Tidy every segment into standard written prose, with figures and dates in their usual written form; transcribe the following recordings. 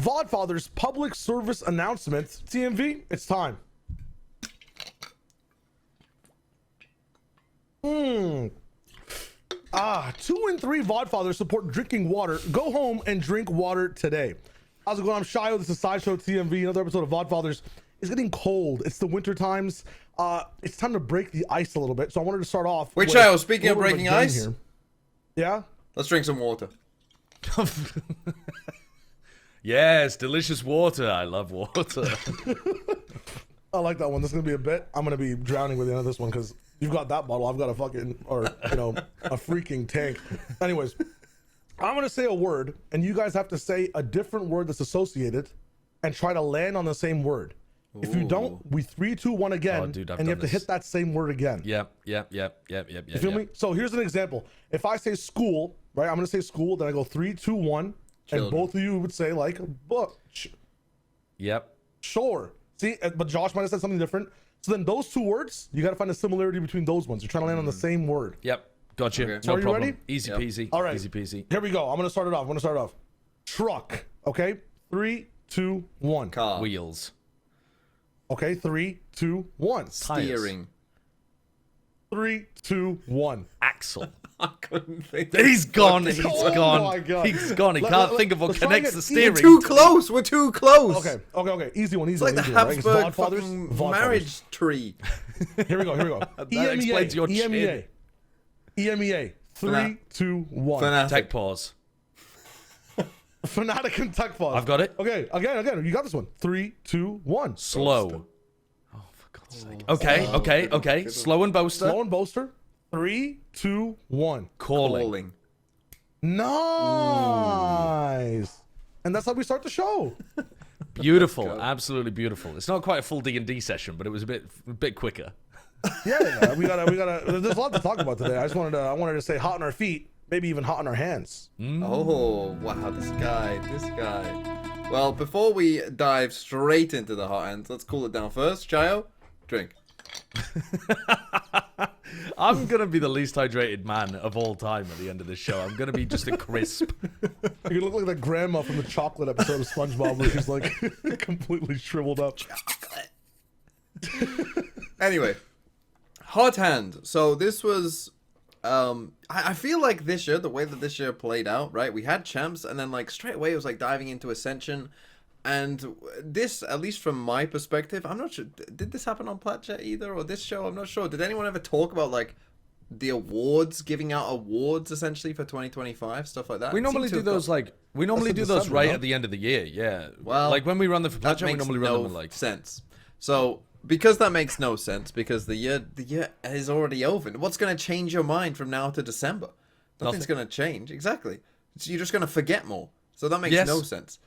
Vodfathers public service announcement. TMV, it's time. 2 and 3 Vodfathers support drinking water. Go home and drink water today. How's it going? I'm Shyo. This is Sideshow TMV. Another episode of Vodfathers. It's getting cold. It's the winter times. It's time to break the ice a little bit. So I wanted to start off. Wait, Shyo, speaking of breaking ice, here. Yeah. Let's drink some water. Yes, delicious water. I love water. I like that one. This is gonna be a bit. I'm gonna be drowning with the end of this one because you've got that bottle. I've got a fucking, or a freaking tank. Anyways, I'm gonna say a word, and you guys have to say a different word that's associated, and try to land on the same word. Ooh. If you don't, we 3, 2, 1 again, and you have to hit that same word again. Yep. You feel me? So here's an example. If I say school, right? I'm gonna say school. Then I go 3, 2, 1. And both of you would say like book. Yep. Sure. See, but Josh might have said something different. So then those 2 words, you got to find a similarity between those ones. You're trying to land on the same word. Yep. Gotcha. Okay. No Are you problem. ready? Easy peasy. All right. Easy peasy. Here we go. I'm gonna start it off. Truck. Okay. 3, 2, 1. Car. Wheels. Okay. 3, 2, 1. Steering. 3, 2, 1. Axle. I couldn't think. He's gone. He's Oh gone. my God. He's gone. He can't think of what connects the steering. We're too close. We're too close. Okay. Easy one. It's like the Habsburg fucking marriage tree. Here we go. That explains your chin. EMEA. 3, 2, 1. Fnatic. Tech pause. Fnatic and tech pause. I've got it. Okay, again. You got this one. 3, 2, 1. Slow. Oh, for God's sake. Okay. Slow and boaster. 3, 2, 1. Calling. Nice. And that's how we start the show. Beautiful. Absolutely beautiful. It's not quite a full D&D session, but it was a bit quicker. Yeah, we gotta. There's a lot to talk about today. I wanted to say hot on our feet, maybe even hot on our hands. Oh wow, this guy. Well, before we dive straight into the hot ends, let's cool it down first. Shyo, drink. I'm gonna be the least hydrated man of all time at the end of this show. I'm gonna be just a crisp. You look like that grandma from the chocolate episode of SpongeBob where she's like completely shriveled up. Chocolate. Anyway, hot hand. So this was, I feel like this year, the way that this year played out, right? We had champs, and then like straight away it was like diving into Ascension. And this, at least from my perspective, I'm not sure, did this happen on Platchat either, or this show? I'm not sure. Did anyone ever talk about like the awards, giving out awards essentially for 2025, stuff like that? We normally do those right at the end of the year, yeah. Well, like when we run them for Platchat, we normally run them like sense. So because that makes no sense, because the year is already over. What's going to change your mind from now to December? Nothing's going to change. Exactly. So you're just going to forget more. So that makes no sense.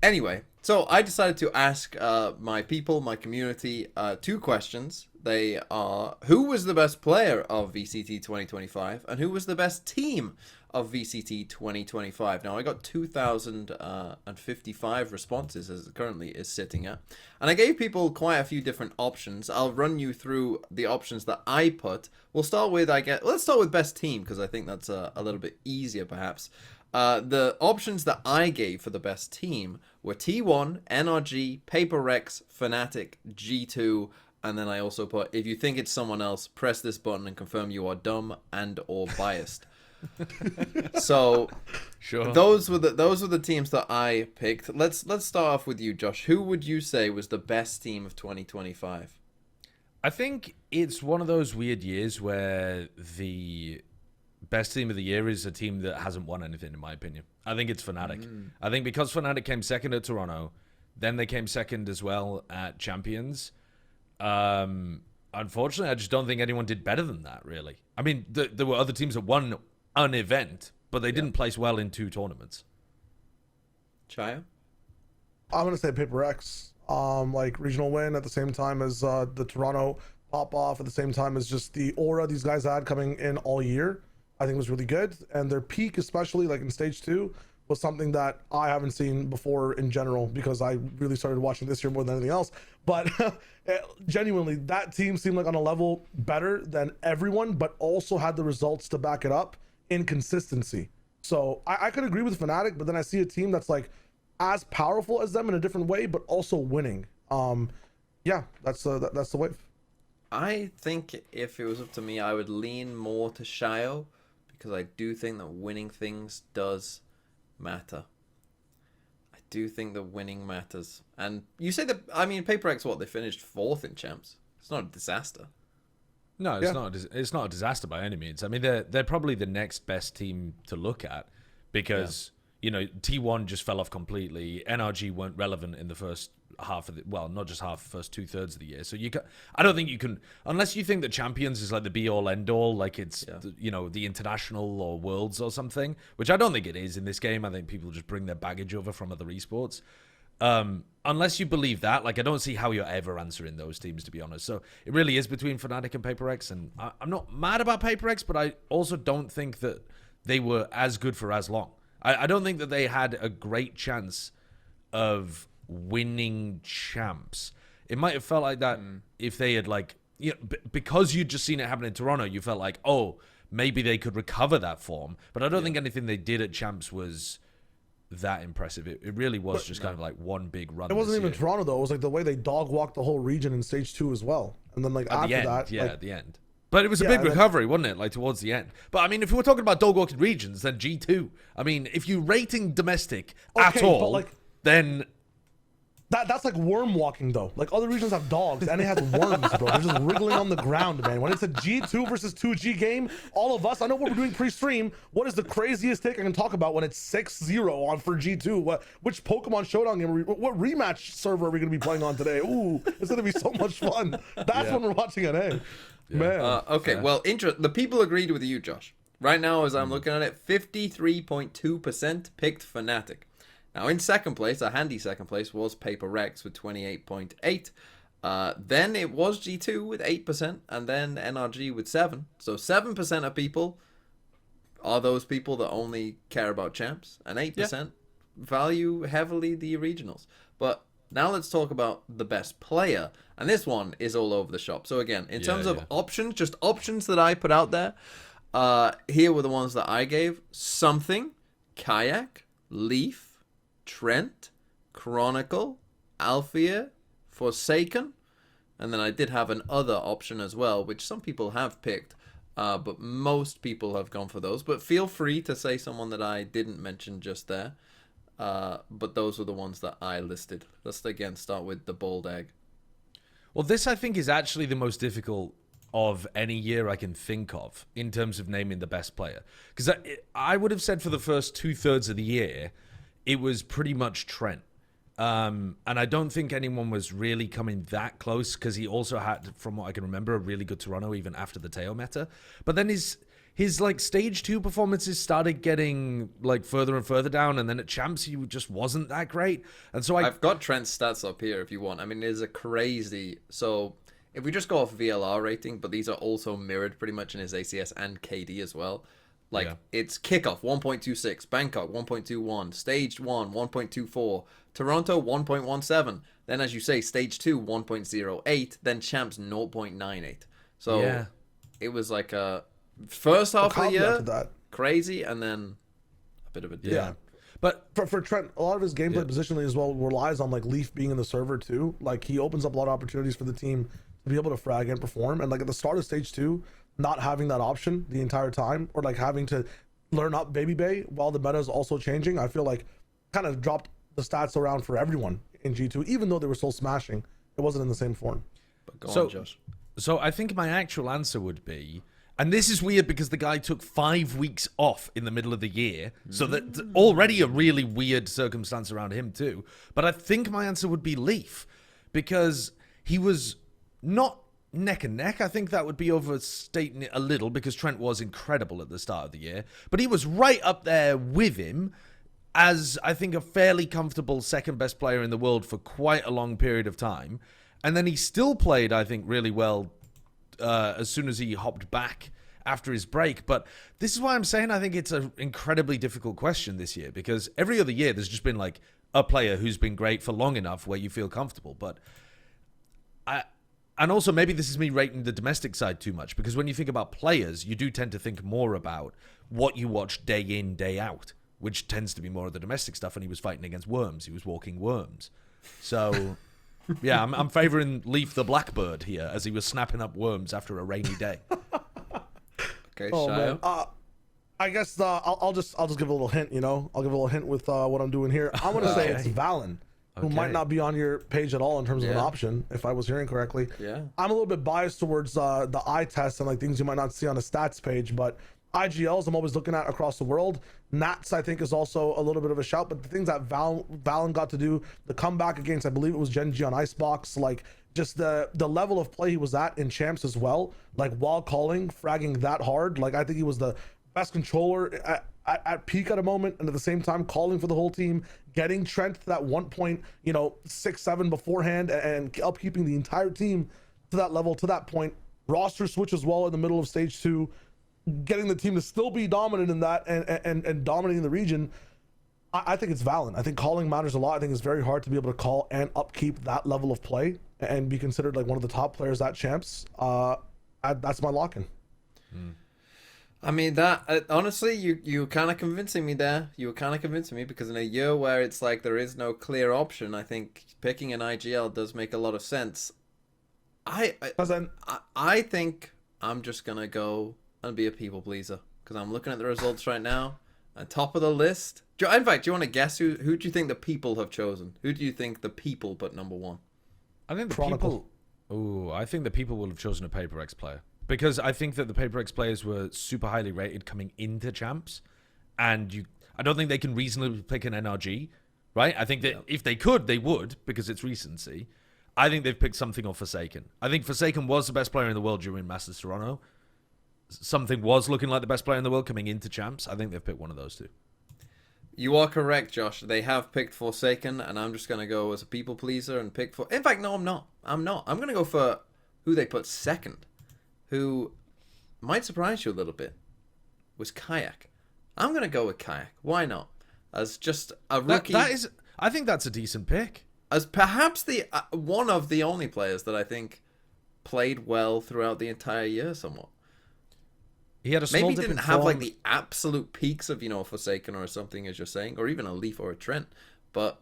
Anyway, so I decided to ask my people, my community, 2 questions. They are, who was the best player of VCT 2025, and who was the best team of VCT 2025? Now, I got 2,055 responses, as it currently is sitting at. And I gave people quite a few different options. I'll run you through the options that I put. We'll start with, let's start with best team, because I think that's a little bit easier, perhaps. The options that I gave for the best team were T1, NRG, Paper Rex, Fnatic, G2, and then I also put, if you think it's someone else, press this button and confirm you are dumb and or biased. So sure. Those were the teams that I picked. Let's start off with you, Josh. Who would you say was the best team of 2025? I think it's one of those weird years where the best team of the year is a team that hasn't won anything, in my opinion. I think it's Fnatic. I think because Fnatic came second at Toronto, then they came second as well at Champions. Unfortunately, I just don't think anyone did better than that, really. I mean, there were other teams that won an event, but they didn't place well in 2 tournaments. Shyo? I'm going to say Paper X. Like regional win at the same time as the Toronto pop-off, at the same time as just the aura these guys had coming in all year. I think was really good, and their peak, especially like in stage 2, was something that I haven't seen before in general, because I really started watching this year more than anything else. But genuinely, that team seemed like on a level better than everyone, but also had the results to back it up in consistency. So I could agree with Fnatic, but then I see a team that's like as powerful as them in a different way, but also winning. Yeah, that's the wave. I think if it was up to me, I would lean more to Shyo, because I do think that winning things does matter. I do think that winning matters. And you say that, I mean, Paper X, what, they finished 4th in champs. It's not a disaster. No, it's not a disaster by any means. I mean, they're probably the next best team to look at because, you know, T1 just fell off completely. NRG weren't relevant in the first half of the, well, not just half, first 2/3 of the year. So I don't think you can, unless you think that Champions is like the be all end all, like it's, you know, the international or worlds or something, which I don't think it is in this game. I think people just bring their baggage over from other esports. Unless you believe that, like, I don't see how you're ever answering those teams, to be honest. So it really is between Fnatic and Paper X, and I'm not mad about Paper X, but I also don't think that they were as good for as long. I don't think that they had a great chance of winning champs. It might have felt like that if they had, like, you know, because you'd just seen it happen in Toronto, you felt like, oh, maybe they could recover that form. But I don't think anything they did at champs was that impressive. It really was just kind of like one big run. It wasn't even Toronto though. It was like the way they dog walked the whole region in stage 2 as well. And then like at after the end, that, yeah, like, at the end. But it was a big recovery, wasn't it? Like towards the end. But I mean, if we were talking about dog walking regions, then G2. I mean, if you're rating domestic at all, like, then that's like worm walking though. Like other regions have dogs and it has worms, bro. They're just wriggling on the ground, man. When it's a G2 versus 2G game, all of us, I know what we're doing pre-stream. What is the craziest take I can talk about when it's 6-0 on for G2? Which Pokemon Showdown game? What rematch server are we gonna be playing on today? Ooh, it's gonna be so much fun. That's when we're watching it, hey. Man. Okay, well, the people agreed with you, Josh. Right now, as I'm looking at it, 53.2% picked Fnatic. Now, in second place, a handy second place, was Paper X with 28.8. Then it was G2 with 8%, and then NRG with 7. So 7% of people are those people that only care about champs, and 8% value heavily the regionals. But now let's talk about the best player. And this one is all over the shop. So again, in terms of options, just options that I put out there, here were the ones that I gave. Something, Kayak, Leaf, Trent, Chronicle, Althea, Forsaken, and then I did have an other option as well, which some people have picked, but most people have gone for those. But feel free to say someone that I didn't mention just there. But those were the ones that I listed. Let's again start with the Bald Egg. Well, this I think is actually the most difficult of any year I can think of in terms of naming the best player. Because I would have said for the first 2/3 of the year, it was pretty much Trent. And I don't think anyone was really coming that close because he also had, from what I can remember, a really good Toronto even after the Teo meta. But then his like stage 2 performances started getting like further and further down, and then at champs he just wasn't that great. And so I've got Trent's stats up here if you want. I mean, there's a crazy, so if we just go off VLR rating, but these are also mirrored pretty much in his ACS and KD as well. Like, it's Kickoff 1.26, Bangkok 1.21, Stage 1 1.24, Toronto 1.17, then as you say, Stage 2 1.08, then Champs 0.98. So it was like a first half of the year, crazy, and then a bit of a dip. Yeah. But for Trent, a lot of his gameplay positioning as well relies on like Leaf being in the server too. Like he opens up a lot of opportunities for the team to be able to frag and perform. And like at the start of Stage 2, not having that option the entire time, or like having to learn up Baby Bay while the meta is also changing, I feel like kind of dropped the stats around for everyone in G2, even though they were still smashing. It wasn't in the same form. But go on, Josh. So I think my actual answer would be, and this is weird because the guy took 5 weeks off in the middle of the year, so that already a really weird circumstance around him too. But I think my answer would be Leaf, because he was not neck and neck. I think that would be overstating it a little because Trent was incredible at the start of the year, but he was right up there with him as I think a fairly comfortable second best player in the world for quite a long period of time. And then he still played, I think, really well as soon as he hopped back after his break. But this is why I'm saying I think it's an incredibly difficult question this year, because every other year there's just been like a player who's been great for long enough where you feel comfortable. But and also maybe this is me rating the domestic side too much, because when you think about players, you do tend to think more about what you watch day in, day out, which tends to be more of the domestic stuff, and he was fighting against worms. He was walking worms. So, yeah, I'm favoring Leaf the Blackbird here, as he was snapping up worms after a rainy day. Okay, Oh Shyo. man. I guess I'll just give a little hint. I'll give a little hint with what I'm doing here. I'm gonna say it's Valen, who might not be on your page at all in terms of an option, if I was hearing correctly. Yeah. I'm a little bit biased towards the eye test and like things you might not see on a stats page, but IGLs I'm always looking at across the world. Nats I think is also a little bit of a shout, but the things that Valen got to do, the comeback against I believe it was GenG on Icebox, like just the level of play he was at in champs as well, like while calling, fragging that hard, like I think he was the best controller at peak at a moment, and at the same time calling for the whole team, getting Trent to that 1.6-7 beforehand, and upkeeping the entire team to that level, to that point. Roster switch as well in the middle of stage 2, getting the team to still be dominant in that and dominating the region. I think it's Valen. I think calling matters a lot. I think it's very hard to be able to call and upkeep that level of play and be considered like one of the top players at champs. That's my lock-in. I mean, that honestly, you kind of convincing me there. You were kind of convincing me, because in a year where it's like there is no clear option, I think picking an IGL does make a lot of sense. I think I'm just gonna go and be a people pleaser, because I'm looking at the results right now. On top of the list. In fact, do you want to guess who do you think the people have chosen? Who do you think the people put number 1? I think the Chronicle. people. I think the people will have chosen a Paper X player. Because I think that the Paper X players were super highly rated coming into champs, and I don't think they can reasonably pick an NRG, right? I think that if they could, they would, because it's recency. I think they've picked something off Forsaken. I think Forsaken was the best player in the world during Masters Toronto. Something was looking like the best player in the world coming into champs. I think they've picked one of those two. You are correct, Josh. They have picked Forsaken, and I'm just gonna go as a people pleaser and pick for. In fact, no, I'm not. I'm gonna go for who they put second, who might surprise you a little bit, was Kayak. I'm going to go with Kayak. Why not? As just a rookie. I think that's a decent pick. As perhaps the one of the only players that I think played well throughout the entire year somewhat. He had a small maybe dip didn't in have form. like the absolute peaks of, Forsaken or something, as you're saying, or even a Leaf or a Trent. But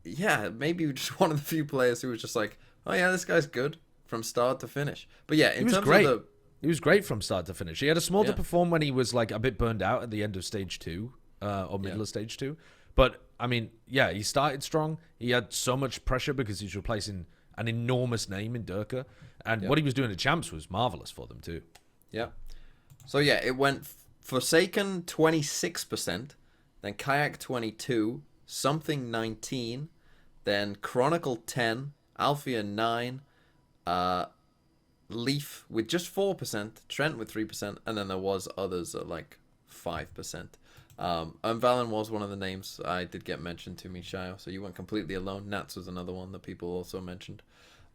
yeah, maybe just one of the few players who was just like, oh yeah, this guy's good from start to finish. But yeah, He was great from start to finish. He had a small dip of form when he was like a bit burned out at the end of stage 2 or middle of stage 2. But I mean, yeah, he started strong. He had so much pressure because he's replacing an enormous name in Durka. And what he was doing at champs was marvelous for them too. Yeah. So yeah, it went Forsaken 26%, then Kayak 22, Something 19, then Chronicle 10, Althea 9, Leaf with just 4%, Trent with 3%, and then there was others at like 5%. And Valen was one of the names I did get mentioned to me, Shyo, so you went completely alone. Nats was another one that people also mentioned.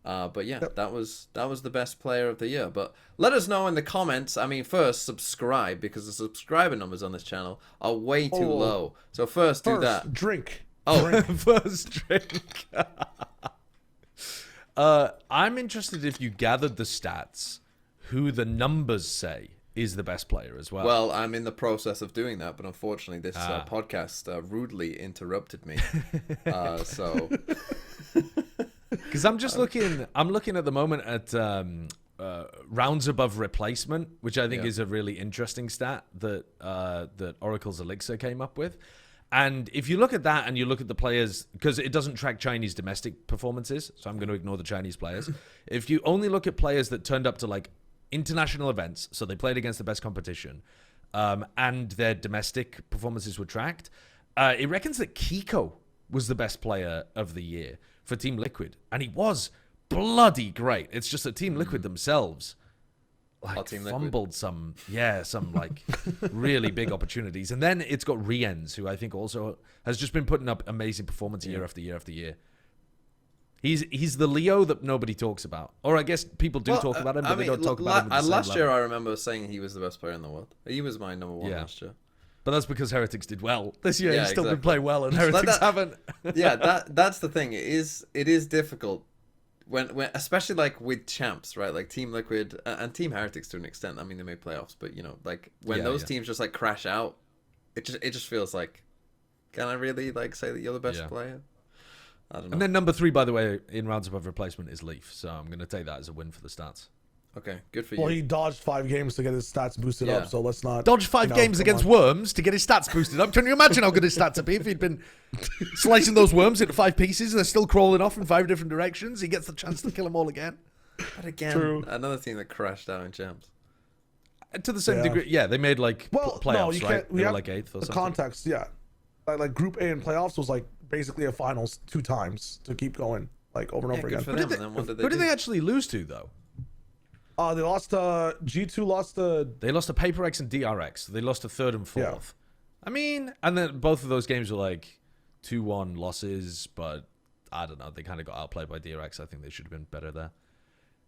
But yeah, that was the best player of the year. But let us know in the comments. I mean, first, subscribe, because the subscriber numbers on this channel are way too low. So first do that. Drink. Oh, Drink. First drink. I'm interested if you gathered the stats, who the numbers say is the best player as well. Well, I'm in the process of doing that, but unfortunately this podcast rudely interrupted me. So... Because I'm just looking at the moment at rounds above replacement, which I think is a really interesting stat that Oracle's Elixir came up with. And if you look at that and you look at the players, because it doesn't track Chinese domestic performances, so I'm going to ignore the Chinese players. If you only look at players that turned up to like international events, so they played against the best competition, and their domestic performances were tracked, it reckons that Keiko was the best player of the year for Team Liquid, and he was bloody great. It's just that Team Liquid themselves like fumbled some like really big opportunities. And then it's got RieNs, who I think also has just been putting up amazing performance year after year after year. He's the Leo that nobody talks about, or I guess people do talk about him, but they don't talk about him at the same last year level. I remember saying he was the best player in the world. He was my number 1 last year. But that's because Heretics did well. This year he's still exactly. been playing well, and Heretics haven't. That's the thing. It is difficult when especially like with champs, right? Like Team Liquid and Team Heretics to an extent. I mean, they make playoffs, but like when those teams just like crash out, it just feels like, can I really like say that you're the best Yeah. player? I don't know. And then number 3, by the way, in rounds above replacement is Leaf. So I'm going to take that as a win for the stats. Okay, good for Well, you. he dodged 5 games to get his stats boosted Yeah. up, so let's not Dodged 5 games come against on. worms to get his stats boosted up. Can you imagine how good his stats would be if he'd been slicing those worms into 5 pieces and they're still crawling off in 5 different directions? He gets the chance to kill them all again. But again, True. another team that crashed out in champs. To the same Yeah. degree, yeah, they made like Well, playoffs, no, you right? can't. We They were have like 8th or the something. context, yeah. Like Group A in playoffs was like basically a finals 2 times to keep going, like over and Yeah, over good again. for Who them. did And then what did who they did do? they actually lose to though? They lost G2 lost to They lost to PaperX and DRX. They lost to 3rd and 4th. Yeah. I mean, and then both of those games were like 2-1 losses, but I don't know. They kind of got outplayed by DRX. I think they should have been better there.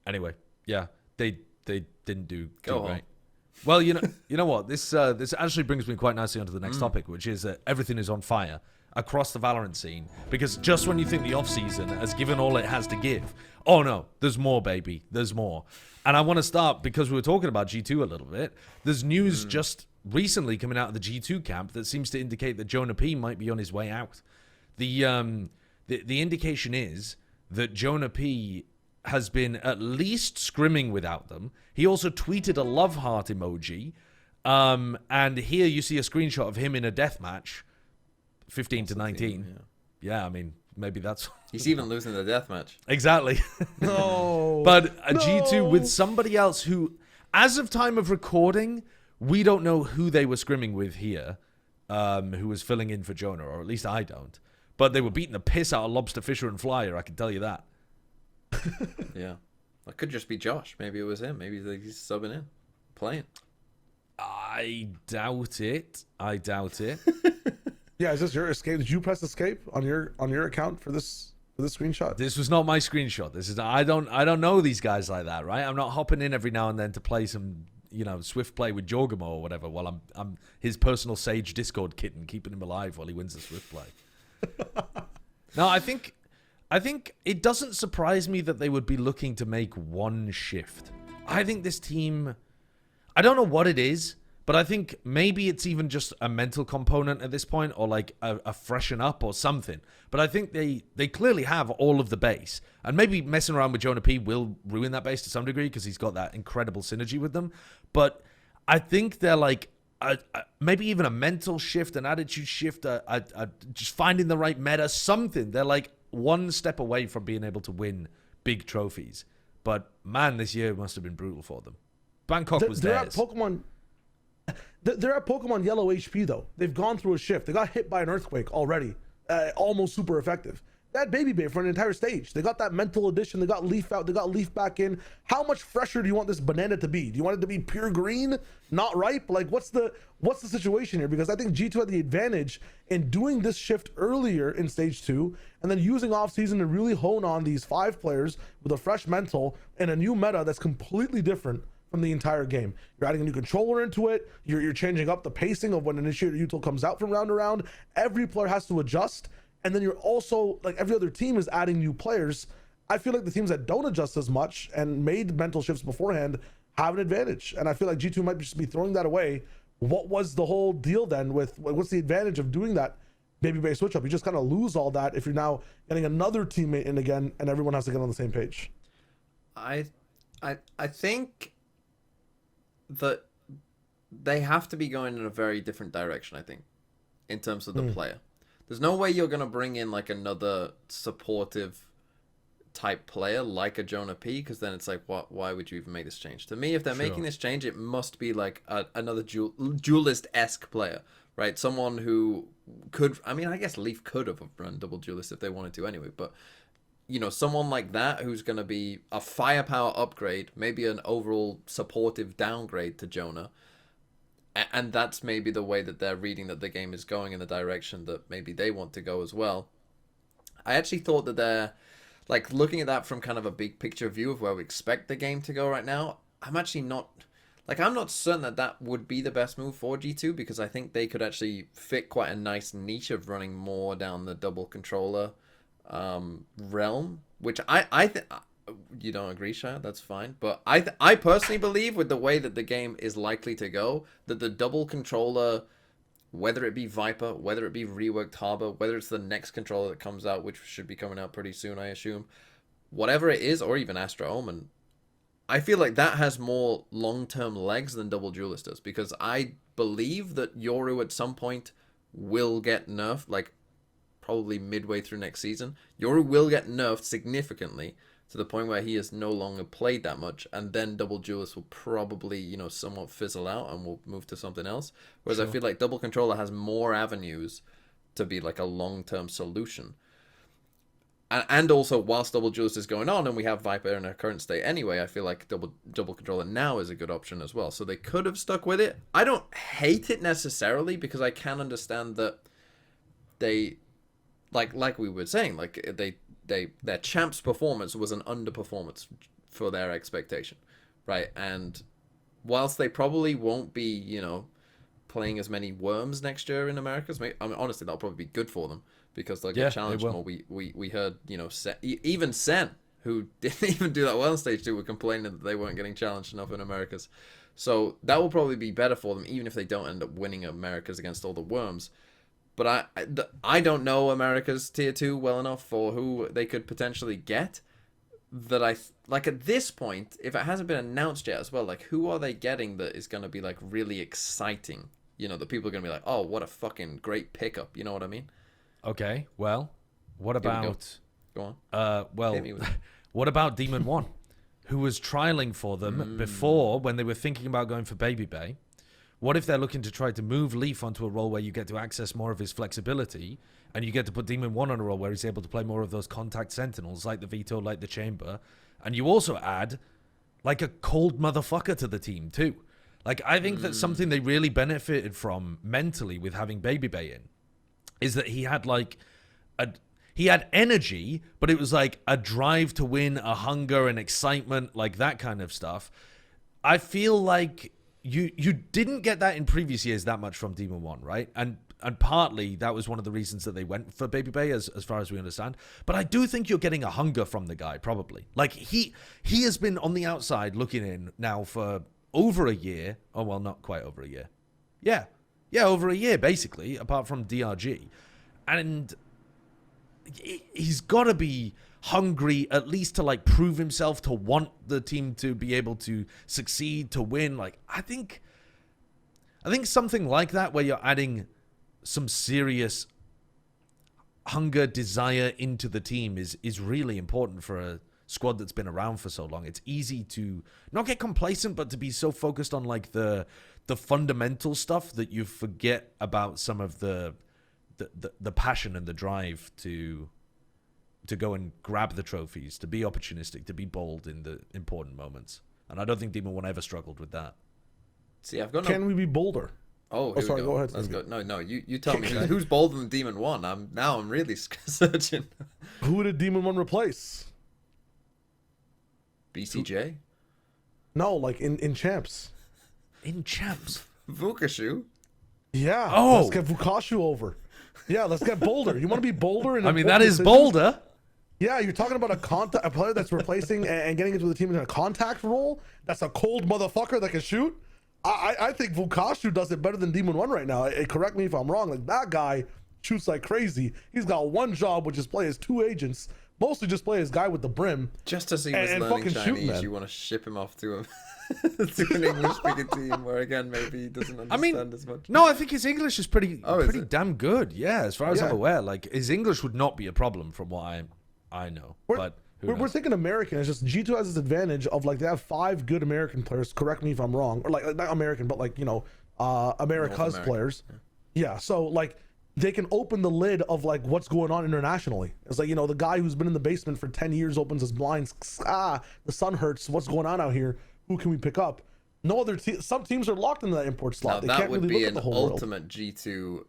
Anyway, yeah, they didn't do Go too home. great. Well, you know what? This actually brings me quite nicely onto the next topic, which is that everything is on fire across the Valorant scene. Because just when you think the offseason has given all it has to give, oh no, there's more, baby. There's more. And I want to start, because we were talking about G2 a little bit, there's news just recently coming out of the G2 camp that seems to indicate that JonahP might be on his way out. The indication is that JonahP has been at least scrimming without them. He also tweeted a love heart emoji. And here you see a screenshot of him in a deathmatch, 15 to 19. Yeah, I mean, maybe that's... He's even losing the deathmatch. Exactly. no. But a G2 with somebody else who, as of time of recording, we don't know who they were scrimming with here, who was filling in for Jonah, or at least I don't. But they were beating the piss out of Lobster, Fisher, and Flyer, I can tell you that. Yeah. It could just be Josh. Maybe it was him. Maybe he's subbing in, playing. I doubt it. Yeah, is this your escape? Did you press escape on your account for this screenshot? This was not my screenshot. This is I don't know these guys like that, right? I'm not hopping in every now and then to play some, swift play with Jorgamo or whatever while I'm his personal Sage Discord kitten, keeping him alive while he wins the swift play. No, I think it doesn't surprise me that they would be looking to make one shift. I think this team, I don't know what it is, but I think maybe it's even just a mental component at this point, or like a freshen up or something. But I think they clearly have all of the base. And maybe messing around with JonahP will ruin that base to some degree because he's got that incredible synergy with them. But I think they're like, maybe even a mental shift, an attitude shift, just finding the right meta, something. They're like one step away from being able to win big trophies. But man, this year must have been brutal for them. Bangkok was They're theirs. at Pokemon. They're at Pokemon Yellow HP though. They've gone through a shift. They got hit by an earthquake already. Almost super effective. That baby bait for an entire stage. They got that mental addition. They got Leaf out. They got Leaf back in. How much fresher do you want this banana to be? Do you want it to be pure green, not ripe? Like what's the situation here? Because I think G2 had the advantage in doing this shift earlier in stage 2 and then using off season to really hone on these 5 players with a fresh mental and a new meta that's completely different from the entire game. You're adding a new controller into it. You're changing up the pacing of when Initiator Util comes out from round to round. Every player has to adjust. And then you're also, like every other team is adding new players. I feel like the teams that don't adjust as much and made mental shifts beforehand have an advantage. And I feel like G2 might just be throwing that away. What was the whole deal then with, what's the advantage of doing that baby base switch up? You just kind of lose all that if you're now getting another teammate in again and everyone has to get on the same page. I think that they have to be going in a very different direction, I think, in terms of the player. There's no way you're going to bring in like another supportive type player like a JonahP, because then it's like, why would you even make this change? To me, if they're making this change, it must be like another duelist-esque player, right? Someone who could, I mean, I guess Leaf could have run double duelist if they wanted to anyway, but someone like that who's going to be a firepower upgrade, maybe an overall supportive downgrade to Jonah. And that's maybe the way that they're reading that the game is going, in the direction that maybe they want to go as well. I actually thought that they're, like, looking at that from kind of a big picture view of where we expect the game to go right now, I'm actually not, like, I'm not certain that that would be the best move for G2, because I think they could actually fit quite a nice niche of running more down the double controller realm, which I think... You don't agree, Shyo? That's fine. But I personally believe, with the way that the game is likely to go, that the double controller whether it be Viper, whether it be reworked Harbor, whether it's the next controller that comes out, which should be coming out pretty soon, I assume, whatever it is, or even Astra Omen, I feel like that has more long-term legs than Double Duelist does, because I believe that Yoru at some point will get nerfed, like probably midway through next season. Yoru will get nerfed significantly to the point where he is no longer played that much, and then Double Duelist will probably, you know, somewhat fizzle out and we'll move to something else. Whereas I feel like Double Controller has more avenues to be like a long-term solution. And also, whilst Double Duelist is going on and we have Viper in our current state anyway, I feel like Double Controller now is a good option as well. So they could have stuck with it. I don't hate it necessarily, because I can understand that they, like we were saying, like their champs performance was an underperformance for their expectation, right? And whilst they probably won't be, you know, playing as many worms next year in Americas, I mean, honestly, that'll probably be good for them, because they'll get challenged more. We heard, you know, even Sen, who didn't even do that well on stage 2, were complaining that they weren't getting challenged enough in Americas. So that will probably be better for them, even if they don't end up winning Americas against all the worms. But I don't know America's tier 2 well enough for who they could potentially get, that like at this point, if it hasn't been announced yet as well, like who are they getting that is going to be like really exciting? You know, that people are going to be like, oh, what a fucking great pickup. You know what I mean? Okay, well, what about... Go on. What about Demon 1, who was trialing for them before when they were thinking about going for Baby Bay? What if they're looking to try to move Leaf onto a role where you get to access more of his flexibility, and you get to put Demon 1 on a role where he's able to play more of those contact Sentinels, like the Veto, like the Chamber, and you also add, like, a cold motherfucker to the team, too. Like, I think that something they really benefited from mentally with having Baby Bay in is that he had, like, he had energy, but it was, like, a drive to win, a hunger, an excitement, like, that kind of stuff. I feel like... You didn't get that in previous years that much from Demon 1, right? And partly that was one of the reasons that they went for Baby Bay, as far as we understand. But I do think you're getting a hunger from the guy, probably. Like, he has been on the outside looking in now for over a year. Oh, well, not quite over a year. Yeah, over a year, basically, apart from DRG. And he's got to be hungry, at least to like prove himself, to want the team to be able to succeed, to win. Like, I think something like that, where you're adding some serious hunger, desire into the team, is really important for a squad that's been around for so long. It's easy to not get complacent, but to be so focused on like the fundamental stuff that you forget about some of the passion and the drive to go and grab the trophies, to be opportunistic, to be bold in the important moments. And I don't think Demon 1 ever struggled with that. See, I've got Can we be bolder? Oh, sorry, go ahead. Let's go. No, you tell me who's bolder than Demon 1. I'm really searching. Who did Demon 1 replace? BCJ? No, like in champs. In champs? Vukashu? Yeah. Oh. Let's get Vukashu over. Yeah, let's get bolder. You want to be bolder? I mean, that is bolder. Yeah, you're talking about a player that's replacing and getting into the team in a contact role. That's a cold motherfucker that can shoot. I think Vukashu does it better than Demon 1 right now. Correct me if I'm wrong. Like, that guy shoots like crazy. He's got one job, which is play his 2 agents. Mostly just play his guy with the brim. Just as he was learning Chinese, you want to ship him off to to an English-speaking team where, again, maybe he doesn't understand as much. No, I think his English is pretty damn good. Yeah, as far as I'm Yeah. aware. Like, his English would not be a problem from what I know. We're thinking American. It's just G2 has this advantage of, like, they have 5 good American players. Correct me if I'm wrong. Or, like not American, but, like, you know, America's players. Yeah, so, like, they can open the lid of, like, what's going on internationally. It's like, you know, the guy who's been in the basement for 10 years opens his blinds. The sun hurts. What's going on out here? Who can we pick up? No other some teams are locked into that import slot. Now, that would be an ultimate G2,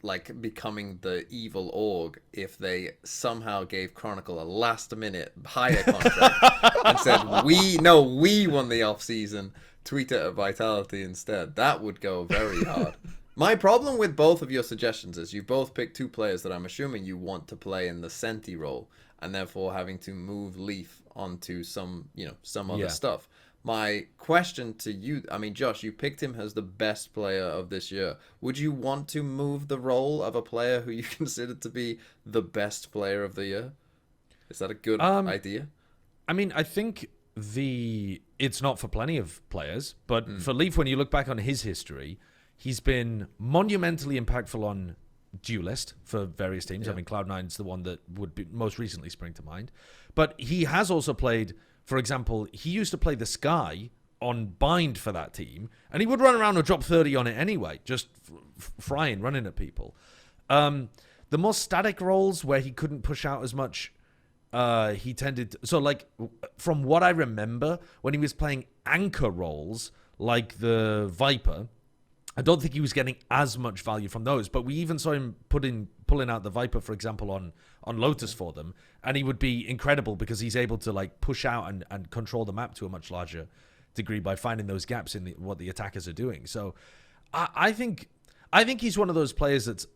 like, becoming the evil org if they somehow gave Chronicle a last-minute hire contract and said, we won the off-season, tweet it at Vitality instead. That would go very hard. My problem with both of your suggestions is you both picked 2 players that I'm assuming you want to play in the Senti role, and therefore having to move Leaf onto some other stuff. My question to you, I mean, Josh, you picked him as the best player of this year. Would you want to move the role of a player who you consider to be the best player of the year? Is that a good idea? I mean, I think it's not for plenty of players, but for Leaf, when you look back on his history, he's been monumentally impactful on Duelist for various teams. I mean, Cloud9's the one that would be most recently spring to mind. But he has also played, for example, he used to play the Sky on Bind for that team, and he would run around and drop 30 on it anyway, just frying, running at people. The more static roles where he couldn't push out as much, he tended to, so like from what I remember when he was playing anchor roles like the Viper, I don't think he was getting as much value from those, but we even saw him pulling out the Viper, for example, on Lotus for them, and he would be incredible because he's able to like push out and control the map to a much larger degree by finding those gaps in what the attackers are doing. So I think he's one of those players that's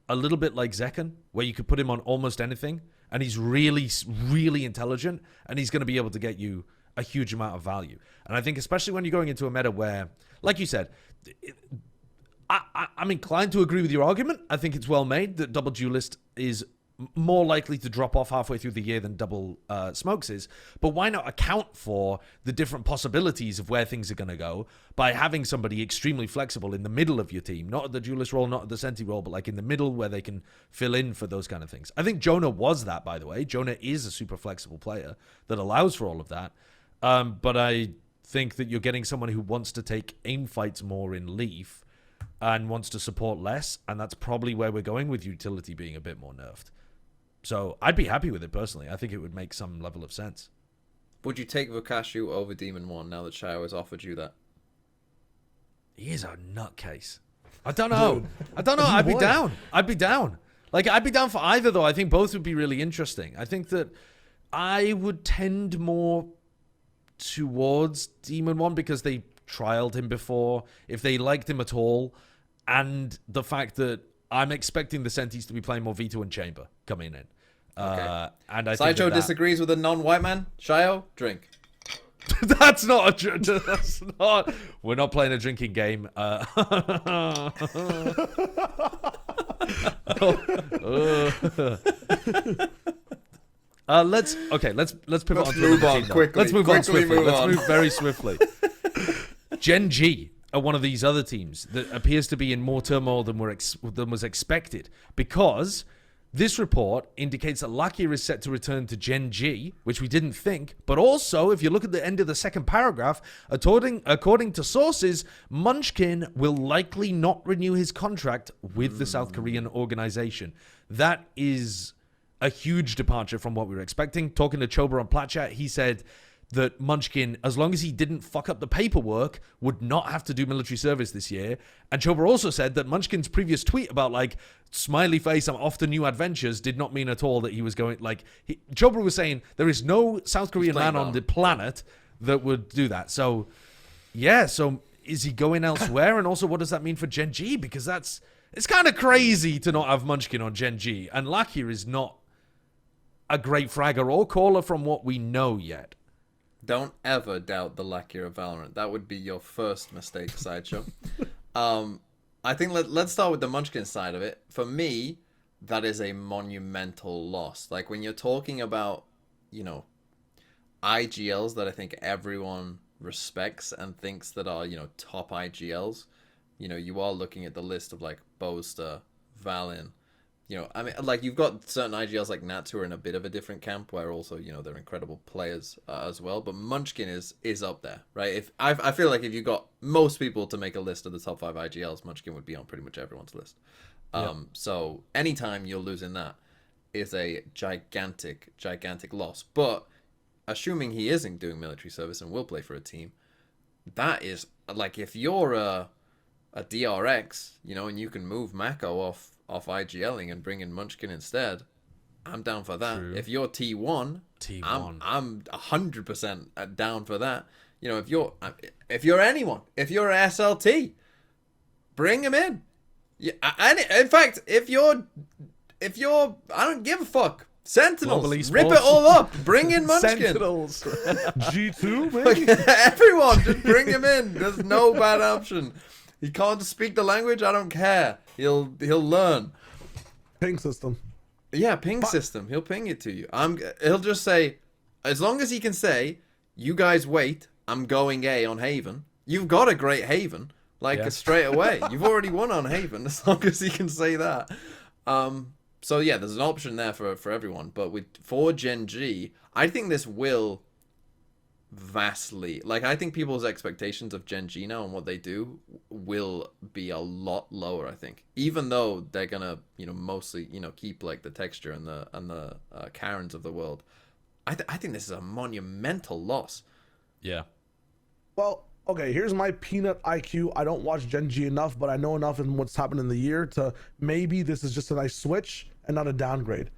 a little bit like Zekken, where you could put him on almost anything, and he's really, really intelligent, and he's going to be able to get you a huge amount of value. And I think especially when you're going into a meta where, like you said, I'm inclined to agree with your argument. I think it's well made that double duelist is more likely to drop off halfway through the year than double smokes is. But why not account for the different possibilities of where things are going to go by having somebody extremely flexible in the middle of your team, not at the duelist role, not at the senti role, but like in the middle where they can fill in for those kind of things. I think Jonah was that, by the way. Jonah is a super flexible player that allows for all of that. But I think that you're getting someone who wants to take aim fights more in Leaf and wants to support less, and that's probably where we're going with utility being a bit more nerfed. So I'd be happy with it personally. I think it would make some level of sense. Would you take Vukashu over Demon 1 now that Shyo has offered you that? He is a nutcase. I don't know. I'd be down. Like, I'd be down for either, though. I think both would be really interesting. I think that I would tend more towards Demon 1 because they trialed him before, if they liked him at all, and the fact that I'm expecting the Sentis to be playing more Vito and Chamber coming in. Okay. And I Sideshow think disagrees with a non-white man. Shyo, drink. That's not that's not. We're not playing a drinking game. Let's pivot on. Move on quickly. Let's move on swiftly. Let's move very swiftly. GenG are one of these other teams that appears to be in more turmoil than was expected, because this report indicates that Lakia is set to return to GenG, which we didn't think. But also, if you look at the end of the second paragraph, according to sources, Munchkin will likely not renew his contract with the South Korean organization. That is a huge departure from what we were expecting. Talking to Chober on Platchat, he said that Munchkin, as long as he didn't fuck up the paperwork, would not have to do military service this year. And Chober also said that Munchkin's previous tweet about, like, smiley face, I'm off to new adventures, did not mean at all that he was going, like, Chober was saying there is no South Korean man on the planet that would do that. So, yeah, so is he going elsewhere? And also, what does that mean for GenG? Because it's kind of crazy to not have Munchkin on GenG. And Lakia is not a great fragger or caller from what we know yet. Don't ever doubt the Lakia of Valorant. That would be your first mistake, Sideshow. I think let's start with the Munchkin side of it. For me, that is a monumental loss. Like, when you're talking about, you know, IGLs that I think everyone respects and thinks that are, you know, top IGLs, you know, you are looking at the list of, like, Boaster, Valin. You know, I mean, like, you've got certain IGLs like Nats who are in a bit of a different camp, where also, you know, they're incredible players as well. But Munchkin is up there, right? If I feel like if you got most people to make a list of the top 5 IGLs, Munchkin would be on pretty much everyone's list. So anytime you're losing that is a gigantic loss. But assuming he isn't doing military service and will play for a team, that is, like, if you're a DRX, you know, and you can move Mako off IGLing and bring in Munchkin instead, I'm down for that. True. If you're T1, I'm 100% down for that. You know, if you're anyone, if you're SLT, bring him in. Yeah, and in fact, if you're I don't give a fuck. Sentinels, Global rip it Esports. all up. Bring in Munchkin. Sentinels. G2, maybe? Everyone, just bring him in. There's no bad option. He can't speak the language. I don't care. He'll learn. Ping system. Yeah, ping system. He'll ping it to you. He'll just say, as long as he can say, "You guys wait. I'm going A on Haven." You've got a great Haven, straight away. You've already won on Haven, as long as he can say that. So yeah, there's an option there for everyone. But for GenG, I think this will vastly, I think people's expectations of GenG now and what they do will be a lot lower. I think, even though they're gonna, mostly, keep the texture and the Karens of the world. I think this is a monumental loss. Yeah. Well, okay, here's my peanut IQ. I don't watch GenG enough, but I know enough in what's happened in the year to maybe this is just a nice switch and not a downgrade.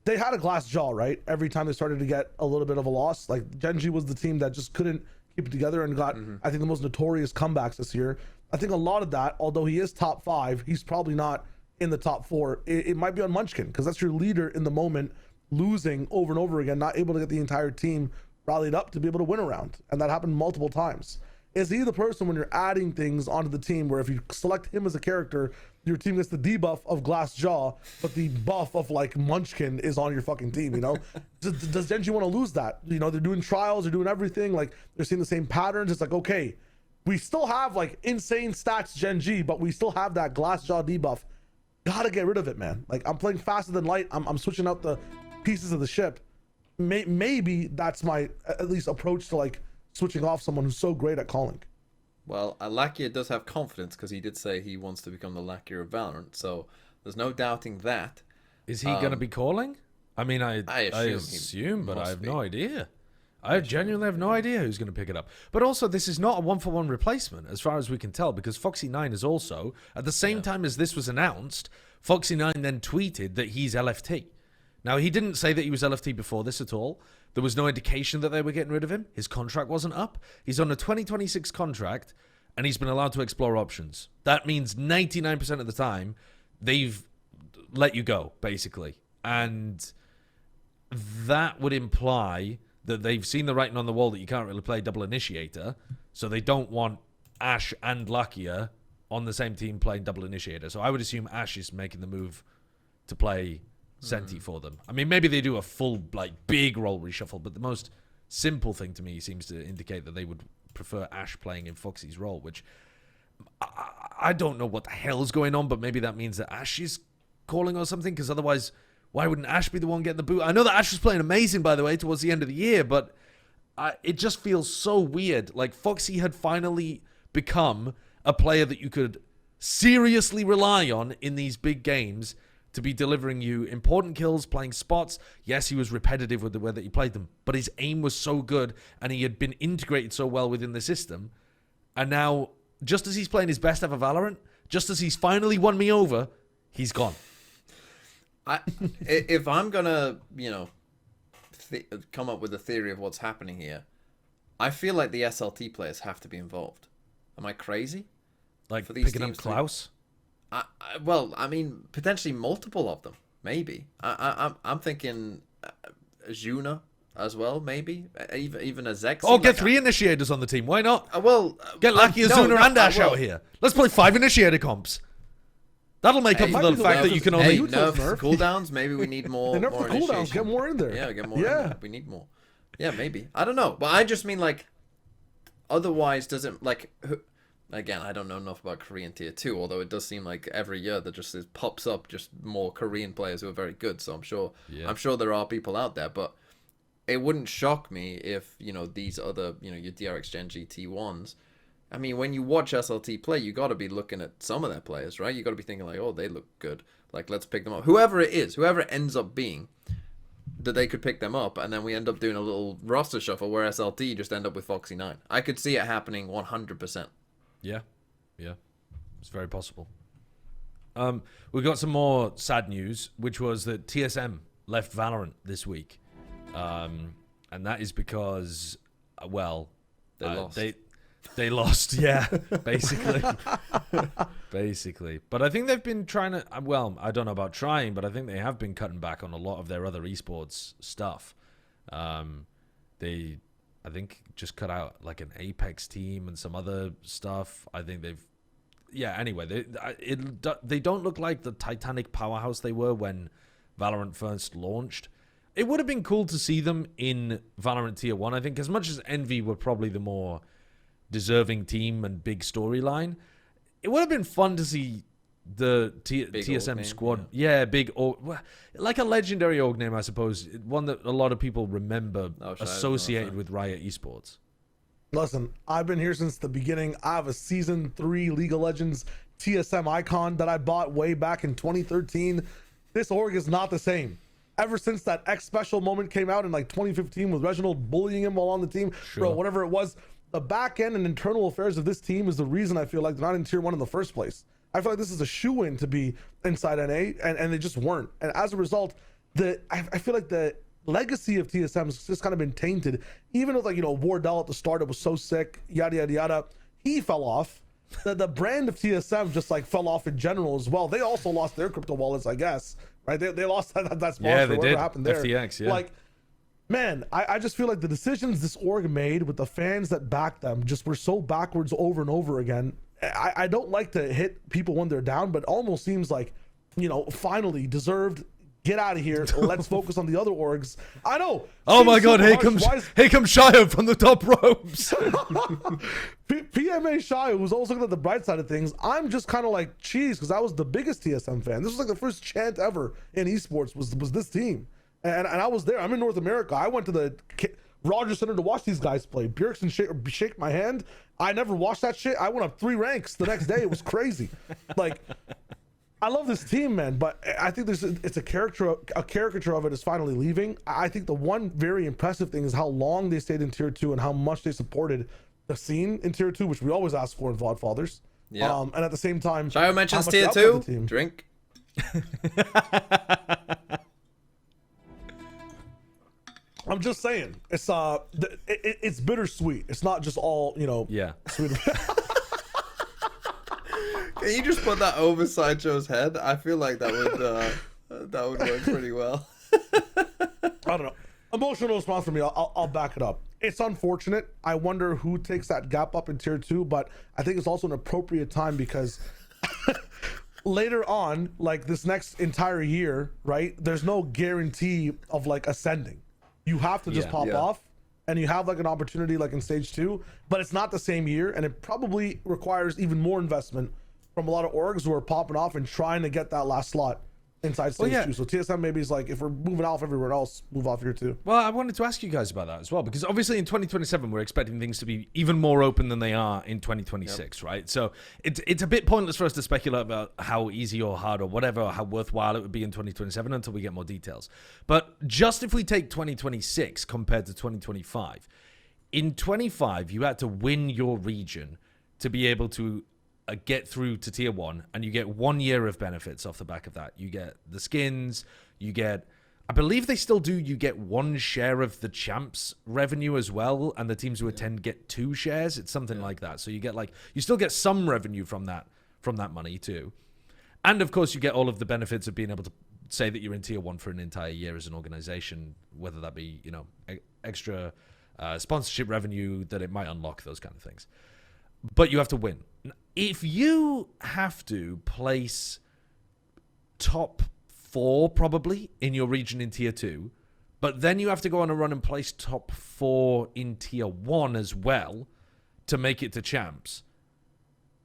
They had a glass jaw, right? Every time they started to get a little bit of a loss, GenG was the team that just couldn't keep it together and got, I think, the most notorious comebacks this year. I think a lot of that, although he is top 5, he's probably not in the top 4. It might be on Munchkin, because that's your leader in the moment, losing over and over again, not able to get the entire team rallied up to be able to win a round. And that happened multiple times. Is he the person when you're adding things onto the team where if you select him as a character, your team gets the debuff of Glass Jaw, but the buff of Munchkin is on your fucking team, Does GenG want to lose that? They're doing trials, they're doing everything, they're seeing the same patterns. It's okay, we still have insane stats GenG, but we still have that Glass Jaw debuff. Gotta get rid of it, man. I'm playing faster than light. I'm switching out the pieces of the ship. Maybe that's my at least approach to switching off someone who's so great at calling. Well, Lakia does have confidence because he did say he wants to become the Lakia of Valorant, so there's no doubting that. Is he going to be calling? I mean, I assume, but I have no idea. I genuinely have no idea who's going to pick it up. But also, this is not a one-for-one replacement, as far as we can tell, because Foxy9 is also, at the same time as this was announced, Foxy9 then tweeted that he's LFT. Now, he didn't say that he was LFT before this at all. There was no indication that they were getting rid of him. His contract wasn't up. He's on a 2026 contract, and he's been allowed to explore options. That means 99% of the time, they've let you go, basically. And that would imply that they've seen the writing on the wall that you can't really play double initiator, so they don't want Ash and Lakia on the same team playing double initiator. So I would assume Ash is making the move to play Senti for them. I mean, maybe they do a full, big role reshuffle, but the most simple thing to me seems to indicate that they would prefer Ash playing in Foxy's role, which I don't know what the hell is going on, but maybe that means that Ash is calling or something, because otherwise, why wouldn't Ash be the one getting the boot? I know that Ash was playing amazing, by the way, towards the end of the year, but it just feels so weird. Foxy had finally become a player that you could seriously rely on in these big games, to be delivering you important kills, playing spots. Yes, he was repetitive with the way that he played them, but his aim was so good, and he had been integrated so well within the system. And now, just as he's playing his best ever Valorant, just as he's finally won me over, he's gone. If I'm gonna, come up with a theory of what's happening here, I feel like the SLT players have to be involved. Am I crazy? For these picking up Klaus? Well, I mean, potentially multiple of them, maybe. I'm thinking Juna as well, maybe. Even a Zex. Oh, get 3 initiators on the team. Why not? Get Lakia, no, Zuna, and Ash out here. Let's play 5 initiator comps. That'll make up for the fact that you can only... nerf cooldowns. Maybe we need more nerf the cooldowns. Get more in there. Yeah, get more in there. We need more. Yeah, maybe. I don't know. But I just mean, otherwise doesn't, again, I don't know enough about Korean Tier 2, although it does seem like every year there just pops up just more Korean players who are very good. So I'm sure there are people out there, but it wouldn't shock me if, these other, your DRX GenG T1s, I mean, when you watch SLT play, you got to be looking at some of their players, right? You got to be thinking oh, they look good. Let's pick them up. Whoever it is, whoever it ends up being, that they could pick them up, and then we end up doing a little roster shuffle where SLT just end up with Foxy9. I could see it happening 100%. Yeah, it's very possible. We got some more sad news, which was that TSM left Valorant this week, and that is because, they lost. They lost, yeah, basically. Basically. But I think they've been trying to, well, I don't know about trying, but I think they have been cutting back on a lot of their other esports stuff. They, I think, just cut out like an Apex team and some other stuff. I think they've, yeah, anyway, they don't look like the titanic powerhouse they were when Valorant first launched. It would have been cool to see them in Valorant Tier 1, I think, as much as Envy were probably the more deserving team and big storyline. It would have been fun to see the TSM squad. Yeah, big, like a legendary org name, I suppose. One that a lot of people remember associated with Riot Esports. Listen, I've been here since the beginning. I have a Season 3 League of Legends TSM icon that I bought way back in 2013. This org is not the same. Ever since that X Special moment came out in like 2015 with Reginald bullying him while on the team, bro, whatever it was, the back end and internal affairs of this team is the reason I feel like they're not in Tier 1 in the first place. I feel like this is a shoe-in to be inside NA, and they just weren't. And as a result, I feel like the legacy of TSM has just kind of been tainted. Even with, like, you know, Wardell at the start, it was so sick, yada, yada, yada. He fell off. The brand of TSM just, like, fell off in general as well. They also lost their crypto wallets, I guess. Right? They lost that sponsor. Yeah, they whatever did. happened there. FTX, yeah. Like, man, I just feel like the decisions this org made with the fans that backed them just were so backwards over and over again. I don't like to hit people when they're down, but almost seems like, you know, finally deserved. Get out of here. Let's focus on the other orgs. I know. Oh my God! Here comes Shyo from the top ropes. PMA Shyo was also looking at the bright side of things. I'm just kind of like, geez, because I was the biggest TSM fan. This was like the first chant ever in esports was this team, and I was there. I'm in North America. I went to the Rogers Center to watch these guys play. Bjergsen shake my hand. I never watched that shit. I went up 3 ranks the next day. It was crazy. Like, I love this team, man, but I think it's a caricature of it is finally leaving. I think the one very impressive thing is how long they stayed in Tier 2 and how much they supported the scene in Tier 2, which we always ask for in Vodfathers. Yeah. And at the same time, Shyo mentions Tier 2. Drink. I'm just saying, it's bittersweet. It's not just all, you know, sweet. Can you just put that over Sideshow's head? I feel like that would work pretty well. I don't know. Emotional response for me. I'll back it up. It's unfortunate. I wonder who takes that gap up in Tier 2, but I think it's also an appropriate time because later on, like this next entire year, right? There's no guarantee of like ascending. You have to just pop off, and you have like an opportunity like in Stage 2, but it's not the same year, and it probably requires even more investment from a lot of orgs who are popping off and trying to get that last slot inside Stage 2. So TSM maybe is like, if we're moving off everywhere else, move off here too. Well, I wanted to ask you guys about that as well, because obviously in 2027, we're expecting things to be even more open than they are in 2026, right? So it's a bit pointless for us to speculate about how easy or hard or whatever, or how worthwhile it would be in 2027 until we get more details. But just if we take 2026 compared to 2025, in 25, you had to win your region to be able to get through to Tier 1, and you get 1 year of benefits off the back of that. You get the skins, you get, I believe they still do, you get 1 share of the champs revenue as well, and the teams who attend get 2 shares. It's something like that. So you get like, you still get some revenue from that money too. And of course you get all of the benefits of being able to say that you're in Tier 1 for an entire year as an organization, whether that be, you know, extra sponsorship revenue that it might unlock, those kind of things. But you have to win. If you have to place top 4 probably in your region in Tier 2, but then you have to go on a run and place top 4 in Tier 1 as well to make it to champs,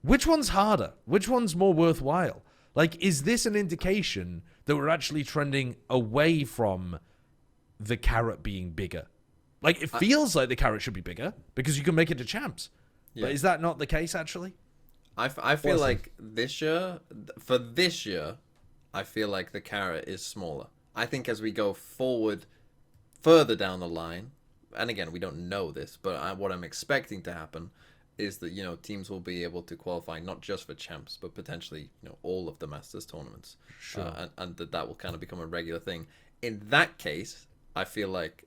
which one's harder? Which one's more worthwhile? Like, is this an indication that we're actually trending away from the carrot being bigger? Like, it feels like the carrot should be bigger because you can make it to champs. Yeah. But is that not the case, actually? I feel like this year, I feel like the carrot is smaller. I think as we go forward, further down the line, and again, we don't know this, but what I'm expecting to happen is that, you know, teams will be able to qualify not just for champs, but potentially, you know, all of the Masters tournaments. Sure. And that will kind of become a regular thing. In that case, I feel like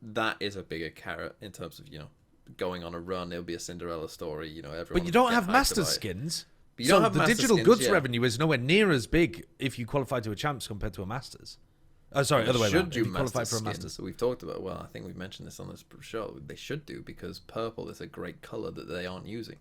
that is a bigger carrot in terms of, you know, going on a run, it'll be a Cinderella story. You know, everyone. But you don't have master skins. But you don't have the master digital skins, goods yeah. revenue is nowhere near as big if you qualify to a champs compared to a masters. Oh, sorry, other way around. Should If do you qualify master for a skins. masters. So we've talked about. Well, I think we've mentioned this on this show. They should do because purple is a great color that they aren't using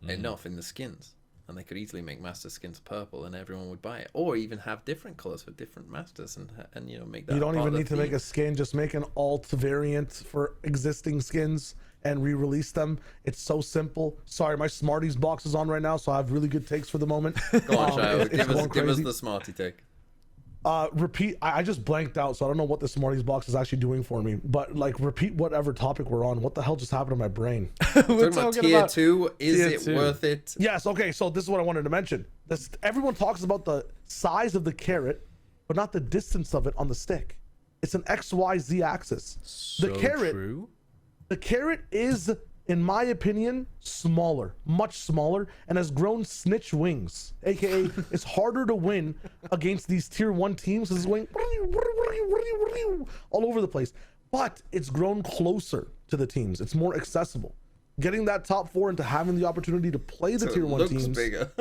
enough in the skins, and they could easily make master skins purple, and everyone would buy it, or even have different colors for different masters, and you know make that. You don't part even of need the to make theme. a skin. Just make an alt variant for existing skins and re-release them. It's so simple. Sorry, my Smarties box is on right now, so I have really good takes for the moment. Go on, Shyo. It's Give us crazy. the smarty take. Repeat. I just blanked out, so I don't know what the Smarties box is actually doing for me. But like, repeat whatever topic we're on. What the hell just happened to my brain? We're Talking about tier 2. Is tier it 2. worth it? Yes. Okay. So this is what I wanted to mention. Everyone talks about the size of the carrot, but not the distance of it on the stick. It's an XYZ axis. So true. The carrot is, in my opinion, smaller, much smaller, and has grown snitch wings. AKA, it's harder to win against these tier 1 teams. It's going all over the place. But it's grown closer to the teams. It's more accessible. Getting that top 4 into having the opportunity to play the tier 1 teams. Bigger.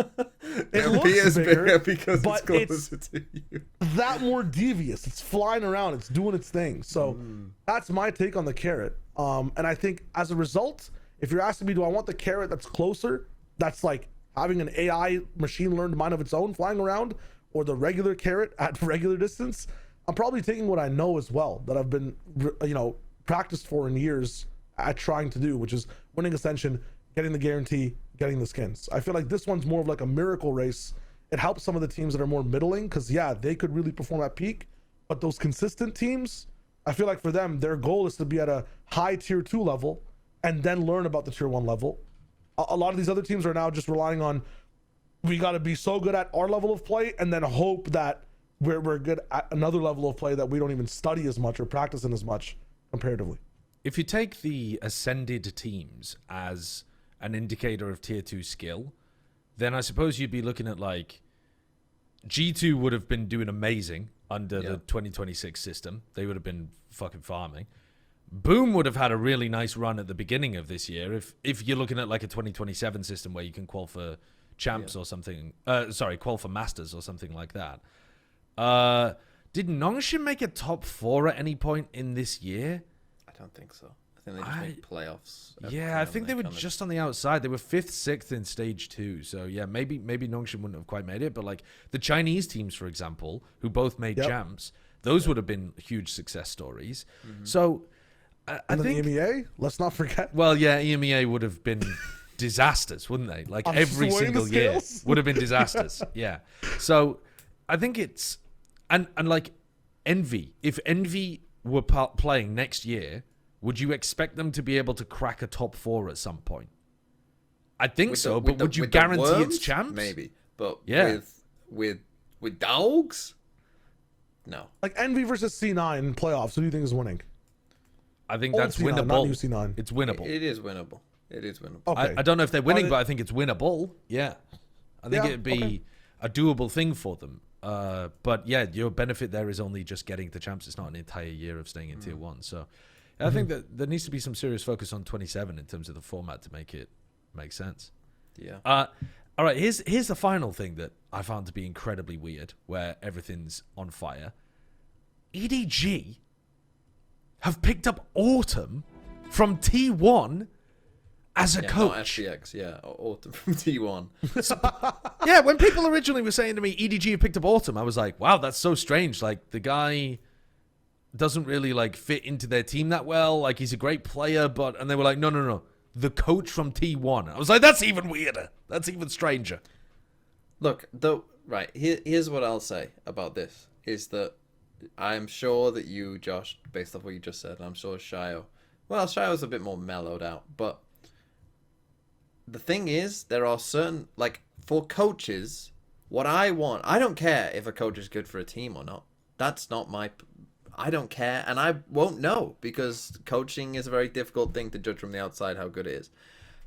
It It looks appears bigger, bigger because but it's closer to you. that more devious. It's flying around. It's doing its thing. So that's my take on the carrot. And I think as a result, if you're asking me, do I want the carrot that's closer, that's like having an AI machine learned mind of its own flying around, or the regular carrot at regular distance, I'm probably taking what I know as well, that I've been, practiced for in years at trying to do, which is winning Ascension, getting the guarantee, getting the skins. I feel like this one's more of like a miracle race. It helps some of the teams that are more middling, because yeah, they could really perform at peak, but those consistent teams, I feel like for them, their goal is to be at a high tier 2 level and then learn about the tier 1 level. A lot of these other teams are now just relying on, we got to be so good at our level of play and then hope that we're good at another level of play that we don't even study as much or practice in as much comparatively. If you take the ascended teams as an indicator of tier 2 skill, then I suppose you'd be looking at like G2 would have been doing amazing under the 2026 system. They would have been fucking farming. Boom would have had a really nice run at the beginning of this year. If you're looking at like a 2027 system where you can qual for champs or something, qual for masters or something like that. Did Nongshim make a top 4 at any point in this year? I don't think so. I think they just made playoffs. Yeah, I think they were just on the outside. They were 5th, 6th in stage 2. So yeah, maybe Nongshim wouldn't have quite made it. But like the Chinese teams, for example, who both made champs, those would have been huge success stories. So I think the EMEA, let's not forget. Well, yeah, EMEA would have been disasters, wouldn't they? Like every single year would have been disasters. Yeah. So I think it's and like Envy. If Envy were playing next year, would you expect them to be able to crack a top 4 at some point? I think so, but would you guarantee it's champs? Maybe, but yeah, with dogs, no. Like Envy versus C9 in playoffs, who do you think is winning? I think Old that's C9, winnable. not new C9. It's winnable. It is winnable. It is winnable. Okay. I don't know if they're winning, but I think it's winnable. Yeah, I think it'd be okay. a doable thing for them. But yeah, your benefit there is only just getting to champs. It's not an entire year of staying in tier 1. So I think that there needs to be some serious focus on 27 in terms of the format to make it make sense. Yeah. All right, here's the final thing that I found to be incredibly weird, where everything's on fire. EDG have picked up Autumn from T1 as a coach. Not FCX, yeah. Autumn from T1. Yeah, when people originally were saying to me, EDG have picked up Autumn, I was like, wow, that's so strange. Like, the guy doesn't really, like, fit into their team that well. Like, he's a great player, but... And they were like, no. The coach from T1. I was like, that's even weirder. That's even stranger. Look, here's what I'll say about this, is that I'm sure that you, Josh, based off what you just said, and I'm sure Shyo... Well, Shyo's a bit more mellowed out, but... The thing is, there are certain... Like, for coaches, what I want... I don't care if a coach is good for a team or not. That's not my... I don't care, and I won't know, because coaching is a very difficult thing to judge from the outside how good it is.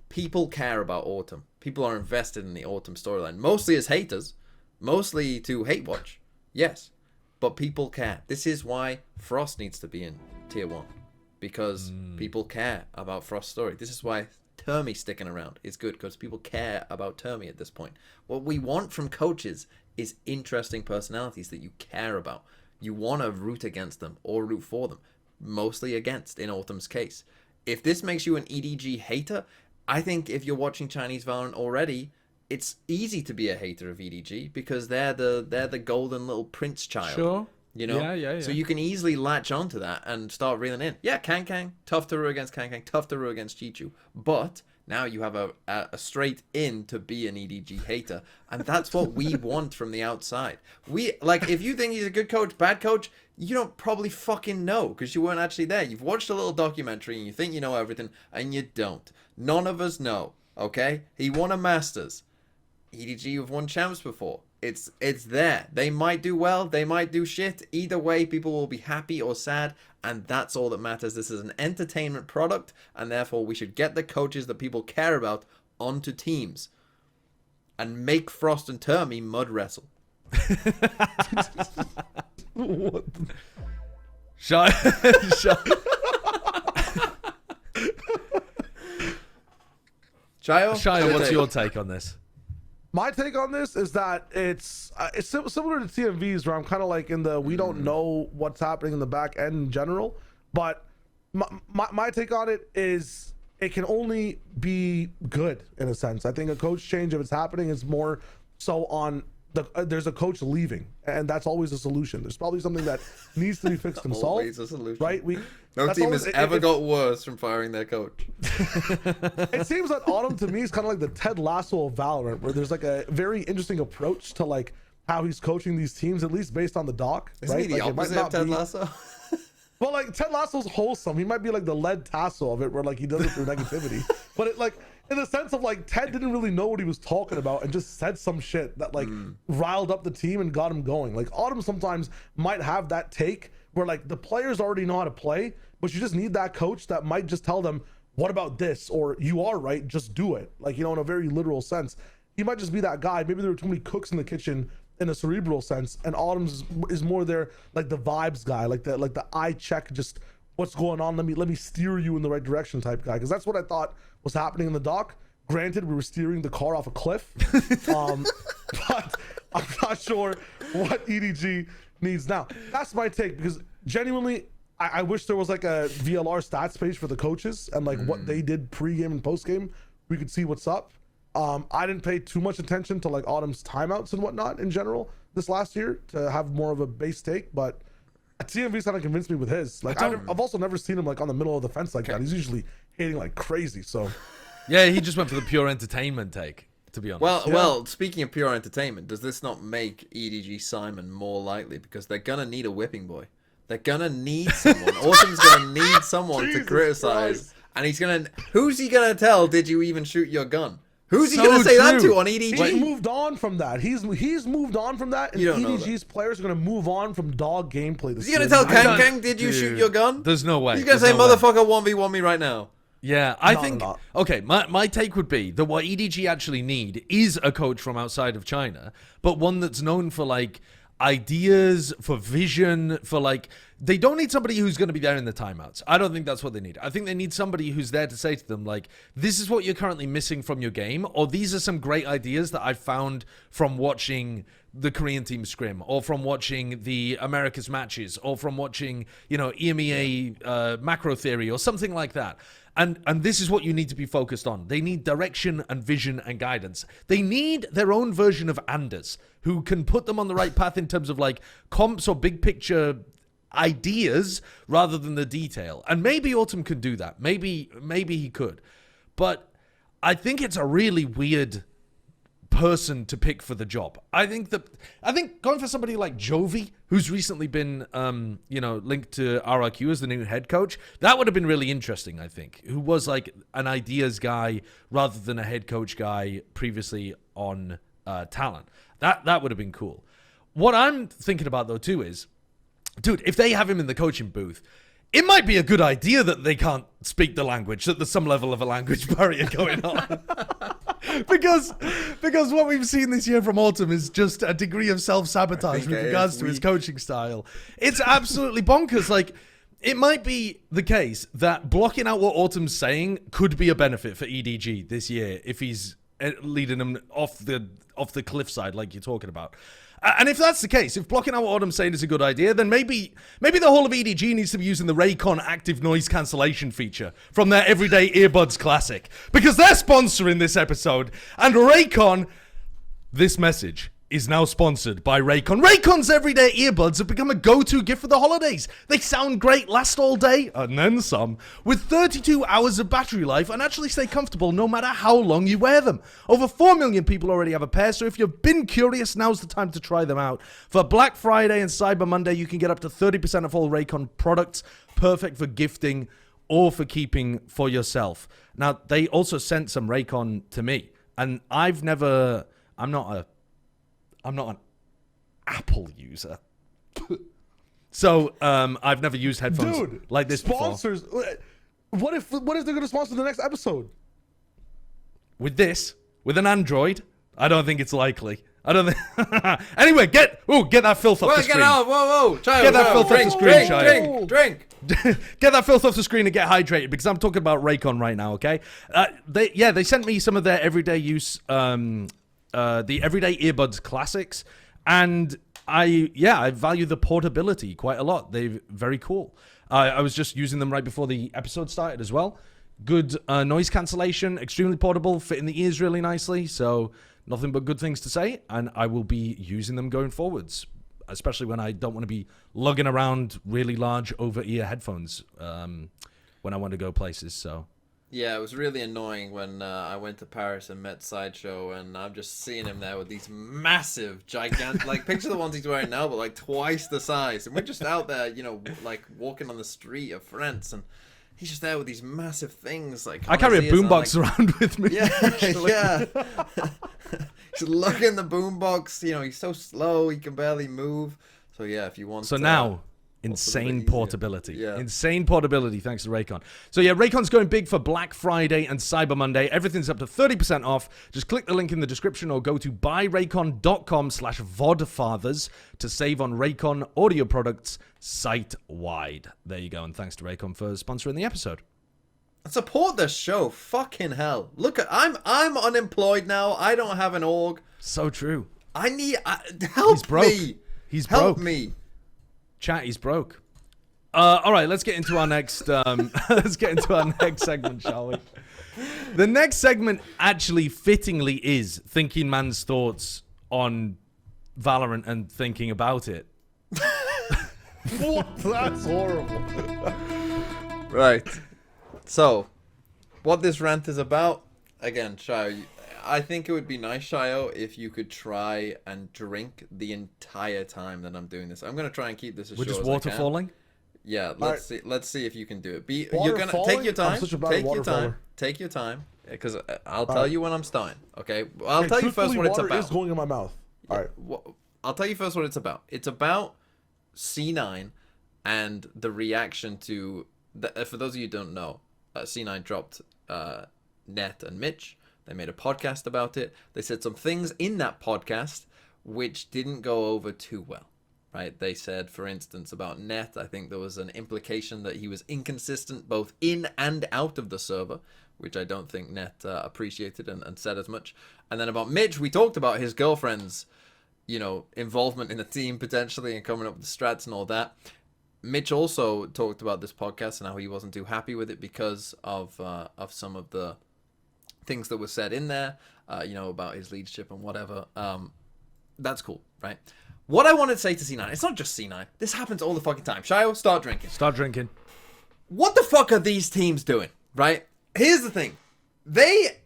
People care about Autumn. People are invested in the Autumn storyline. Mostly as haters. Mostly to hate watch. Yes. But people care. This is why Frost needs to be in tier 1. because people care about Frost's story. This is why Termy sticking around is good, because people care about Termy at this point. What we want from coaches is interesting personalities that you care about. You want to root against them or root for them. Mostly against, in Autumn's case. If this makes you an EDG hater, I think if you're watching Chinese Valorant already, it's easy to be a hater of EDG because they're the golden little prince child. Sure. You know? Yeah. So you can easily latch onto that and start reeling in. Yeah, Kang, tough to root against Kang, tough to root against Chichu. But now you have a straight in to be an EDG hater. And that's what we want from the outside. If you think he's a good coach, bad coach, you don't probably fucking know because you weren't actually there. You've watched a little documentary and you think you know everything, and you don't. None of us know, okay? He won a Masters. EDG have won champs before. It's there. They might do well, they might do shit. Either way, people will be happy or sad, and that's all that matters. This is an entertainment product, and therefore we should get the coaches that people care about onto teams and make Frost and Termy mud wrestle. What? Shyo, what's your take on this? My take on this is that it's similar to TMV's, where I'm kind of like in the we don't know what's happening in the back end in general. But my take on it is it can only be good in a sense. I think a coach change, if it's happening, is more so on there's a coach leaving, and that's always a solution. There's probably something that needs to be fixed and solved. Always a solution. Right? No team has ever got worse from firing their coach. It seems that Autumn to me is kind of like the Ted Lasso of Valorant, where there's like a very interesting approach to like how he's coaching these teams, at least based on the doc. Isn't right? he the opposite of Ted Lasso? Well, like Ted Lasso's wholesome. He might be like the lead tassel of it, where like he does it through negativity. But it like in the sense of like Ted didn't really know what he was talking about and just said some shit that like riled up the team and got him going. Like Autumn sometimes might have that take where like the players already know how to play, but you just need that coach that might just tell them, what about this? Or you are right, just do it. Like, you know, in a very literal sense. He might just be that guy. Maybe there were too many cooks in the kitchen in a cerebral sense, and Autumn's is more there like the vibes guy, like the eye check, just what's going on, let me steer you in the right direction type guy, because that's what I thought was happening in the doc. Granted, we were steering the car off a cliff, but I'm not sure what EDG needs now. That's my take, because genuinely I wish there was like a VLR stats page for the coaches and like what they did pre-game and post-game. We could see what's up. I didn't pay too much attention to like Autumn's timeouts and whatnot in general this last year to have more of a base take, but TMV's kind of convinced me with his. Like I've also never seen him like on the middle of the fence like that. He's usually hating like crazy. So yeah, he just went for the pure entertainment take, to be honest. Well, speaking of pure entertainment, does this not make EDG Simon more likely? Because they're gonna need a whipping boy. They're gonna need someone. Autumn's gonna need someone to criticize, and who's he gonna tell? Did you even shoot your gun? Who's he gonna say that to on EDG? He's moved on from that. He's moved on from that, and EDG's players are gonna move on from dog gameplay. Is he gonna tell Kang, did you shoot your gun? There's no way. He's gonna say, motherfucker, 1v1 me right now. Yeah, I think... Okay, my take would be that what EDG actually need is a coach from outside of China, but one that's known for, like, ideas, for vision, for, like... They don't need somebody who's going to be there in the timeouts. I don't think that's what they need. I think they need somebody who's there to say to them, like, this is what you're currently missing from your game, or these are some great ideas that I found from watching the Korean team scrim, or from watching the Americas matches, or from watching, you know, EMEA macro theory, or something like that. And this is what you need to be focused on. They need direction and vision and guidance. They need their own version of Anders, who can put them on the right path in terms of, like, comps or big picture ideas rather than the detail. And maybe Autumn could do that. Maybe he could. But I think it's a really weird person to pick for the job. I think going for somebody like Jovi, who's recently been linked to RRQ as the new head coach, that would have been really interesting, I think. Who was like an ideas guy rather than a head coach guy previously on Talent. That would have been cool. What I'm thinking about though too is, dude, if they have him in the coaching booth, it might be a good idea that they can't speak the language, that there's some level of a language barrier going on. because what we've seen this year from Autumn is just a degree of self-sabotage with regards to his coaching style. It's absolutely bonkers. Like, it might be the case that blocking out what Autumn's saying could be a benefit for EDG this year if he's leading them off the cliffside like you're talking about. And if that's the case, if blocking out what Autumn's saying is a good idea, then maybe the whole of EDG needs to be using the Raycon active noise cancellation feature from their Everyday Earbuds Classic, because they're sponsoring this episode. And Raycon, this message is now sponsored by Raycon. Raycon's everyday earbuds have become a go-to gift for the holidays. They sound great, last all day, and then some, with 32 hours of battery life and actually stay comfortable no matter how long you wear them. Over 4 million people already have a pair, so if you've been curious, now's the time to try them out. For Black Friday and Cyber Monday, you can get up to 30% off all Raycon products, perfect for gifting or for keeping for yourself. Now, they also sent some Raycon to me, and I'm not an Apple user. So, I've never used headphones like this sponsors, before. What if they're going to sponsor the next episode? With an Android, I don't think it's likely. I don't think. Anyway, get that filth off the screen. Whoa, child. Get that filth off the screen, child. Drink. Get that filth off the screen and get hydrated, because I'm talking about Raycon right now, okay? They sent me some of their everyday use, the Everyday Earbuds Classics, and I value the portability quite a lot. They're very cool. I was just using them right before the episode started as well. Good noise cancellation, extremely portable, fit in the ears really nicely, so nothing but good things to say, and I will be using them going forwards, especially when I don't want to be lugging around really large over-ear headphones when I want to go places, so... Yeah, it was really annoying when I went to Paris and met Sideshow, and I'm just seeing him there with these massive, gigantic, like, picture the ones he's wearing now, but like twice the size. And we're just out there, like walking on the street of France, and he's just there with these massive things. Like, I carry a boombox around with me. Yeah, yeah. He's lugging the boombox. He's so slow, he can barely move. So yeah, if you want. So now. Insane portability. Yeah. Insane portability thanks to Raycon. So yeah, Raycon's going big for Black Friday and Cyber Monday. Everything's up to 30% off. Just click the link in the description or go to buyraycon.com/Vodfathers to save on Raycon audio products site-wide. There you go, and thanks to Raycon for sponsoring the episode. Support the show. Fucking hell. Look, I'm unemployed now. I don't have an org. So true. I need help. He's broke. Me. He's broke. Help me. Chat, he's broke. All right, let's get into our next. Segment, shall we? The next segment actually fittingly is Thinking Man's thoughts on Valorant and thinking about it. What? That's horrible. Right. So, what this rant is about? Again, Shyo, I think it would be nice, Shyo, if you could try and drink the entire time that I'm doing this. I'm gonna try and keep this as We're short just as I water can. falling? Yeah, let's see if you can do it. Water You're gonna falling? take your time. I'm such a bad water faller. Take your time, because I'll tell you when I'm starting. Okay, I'll tell you first what it's water about. is going in my mouth. All right. I'll tell you first what it's about. It's about C9 and the reaction to. For those of you who don't know, C9 dropped Net and Mitch. They made a podcast about it. They said some things in that podcast which didn't go over too well, right? They said, for instance, about Net, I think there was an implication that he was inconsistent both in and out of the server, which I don't think Net appreciated and said as much. And then about Mitch, we talked about his girlfriend's, involvement in the team potentially and coming up with the strats and all that. Mitch also talked about this podcast and how he wasn't too happy with it because of some of the things that were said in there, about his leadership and whatever. That's cool, right? What I wanted to say to C9, it's not just C9. This happens all the fucking time. Shyo, start drinking. Start drinking. What the fuck are these teams doing, right? Here's the thing. They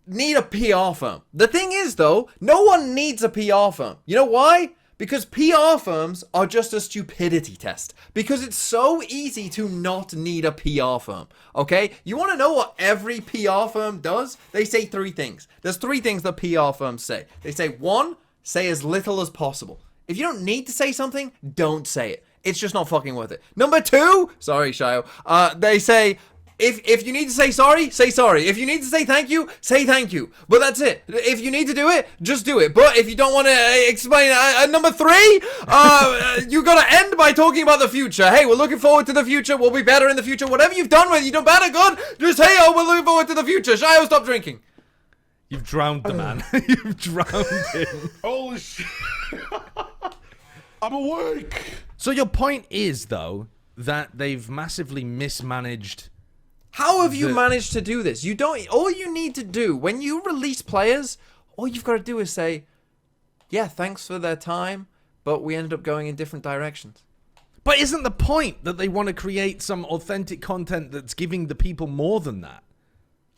need a PR firm. The thing is, though, no one needs a PR firm. You know why? Because PR firms are just a stupidity test. Because it's so easy to not need a PR firm. Okay? You want to know what every PR firm does? They say 3 things. There's 3 things that PR firms say. They say, 1, say as little as possible. If you don't need to say something, don't say it. It's just not fucking worth it. Number 2, sorry, Shyo, they say, If you need to say sorry, say sorry. If you need to say thank you, say thank you. But that's it. If you need to do it, just do it. But if you don't want to explain number 3, you got to end by talking about the future. Hey, we're looking forward to the future. We'll be better in the future. Whatever you've done, whether you've done bad or good, just hey, we're looking forward to the future. Shyo, stop drinking. You've drowned the man. You've drowned him. Holy shit. I'm awake. So your point is, though, that they've massively mismanaged. How have you managed to do this? You don't. All you need to do when you release players, all you've got to do is say, "Yeah, thanks for their time, but we ended up going in different directions." But isn't the point that they want to create some authentic content that's giving the people more than that?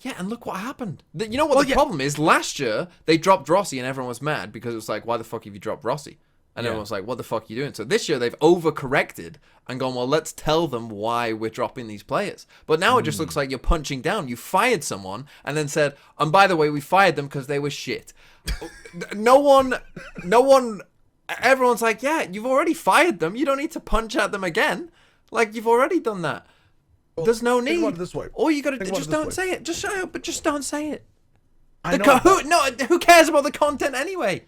Yeah, and look what happened. You know what the problem is? Last year they dropped Rossi, and everyone was mad because it was like, "Why the fuck have you dropped Rossi?" And everyone was like, what the fuck are you doing? So this year they've overcorrected and gone, well, let's tell them why we're dropping these players. But now it just looks like you're punching down. You fired someone and then said, and by the way, we fired them because they were shit. No one, everyone's like, yeah, you've already fired them. You don't need to punch at them again. Like, you've already done that. Well, there's no need. Think about it this way. All you gotta do, Think just about it don't this say it. Just shut up, but just don't say it. I know. Who cares about the content anyway?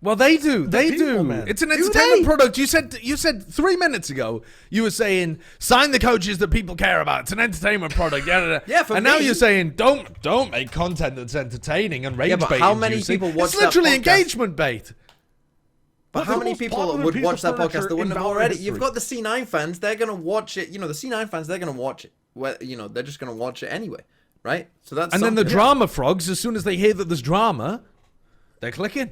Well, they do. They people, do. man. It's an Do entertainment they? product. You said 3 minutes ago. You were saying sign the coaches that people care about. It's an entertainment product. Yeah, for and now me- you're saying don't make content that's entertaining and rage Yeah, but bait. how many inducing. people watch It's literally that podcast? engagement bait. But how the many most people popular would piece watch of that podcast furniture that wouldn't in have Valorant already? history? You've got the C9 fans. They're gonna watch it. You know, the C9 fans. They're gonna watch it. Well, you know, they're just gonna watch it anyway, right? So that's And then the something. drama frogs, as soon as they hear that there's drama, they're clicking.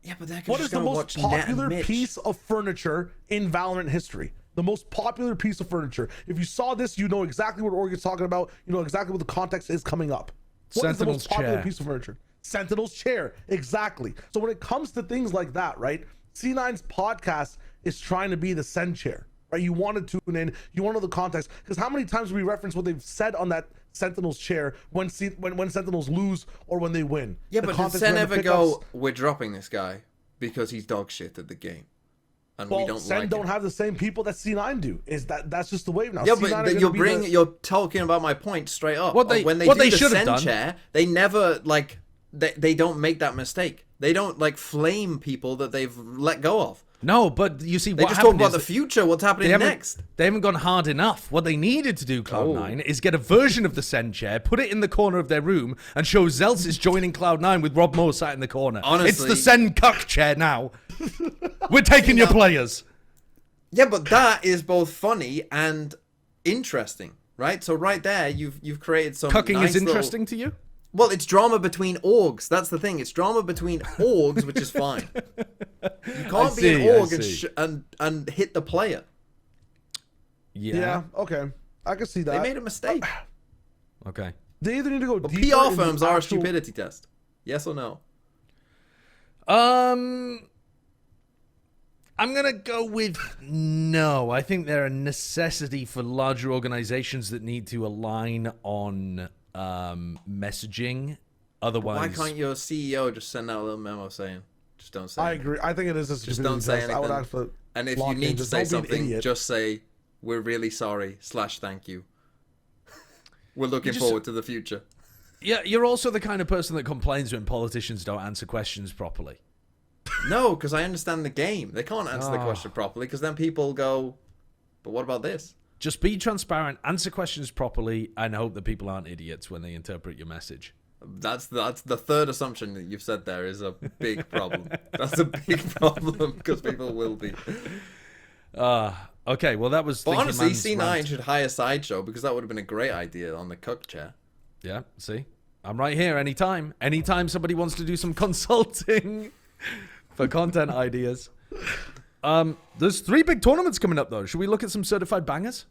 Yeah, but they're What just is the gonna most watch Nat and popular Mitch. piece of furniture in Valorant history? The most popular piece of furniture. If you saw this, you know exactly what Oregon's talking about. You know exactly what the context is coming up. What is the Sentinel's most popular chair. piece of furniture? Sentinel's chair. Exactly. So when it comes to things like that, right? C9's podcast is trying to be the Sen chair, right? You want to tune in. You want to know the context. Because how many times do we reference what they've said on that Sentinel's chair when Sentinels lose or when they win? Yeah, The but did context Sen around the ever pickups. go, we're dropping this guy because he's dog shit at the game, and Well, we don't Sen like don't him. have the same people that C9 do. That's just the wave now. Yeah, C9 but are gonna be you're talking about my point straight up. What they- when they what do they the should have Sen done- chair, they never like they don't make that mistake. They don't like flame people that they've let go of. No, but you see, They what just talk happened about is the future. What's happening next? They haven't gone hard enough. What they needed to do, Cloud9, is get a version of the Sen chair, put it in the corner of their room, and show Zelsis joining Cloud9 with Rob Moore sat in the corner. Honestly- It's the Sen cuck chair now. We're taking your players. Yeah, but that is both funny and interesting, right? So right there, you've created some Cucking nice is interesting to you? Well, it's drama between orgs. That's the thing. It's drama between orgs, which is fine. You can't be an see, I org see. and hit the player. Yeah, okay. I can see that. They made a mistake. Okay. They either need to go But deeper PR in the firms are a actual- stupidity test. Yes or no? I'm going to go with no. I think they're a necessity for larger organizations that need to align on messaging. Otherwise, Why can't your CEO just send out a little memo saying, just don't say I anything. agree. I think it is a Just stupidity don't say test. I would anything. actually And if you lock in. need to Just say don't be an something, idiot. just say, we're really sorry / thank you. We're looking just- forward to the future. Yeah, you're also the kind of person that complains when politicians don't answer questions properly. No, because I understand the game. They can't answer the Oh. question properly because then people go, but what about this? Just be transparent, answer questions properly, and hope that people aren't idiots when they interpret your message. That's the third assumption that you've said there is a big problem. That's a big problem because people will be. Okay, well, that was... But Thinking honestly, Man's C9 rant. should hire Sideshow because that would have been a great idea on the cook chair. Yeah, see? I'm right here anytime. Anytime somebody wants to do some consulting for content ideas. There's 3 big tournaments coming up, though. Should we look at some certified bangers?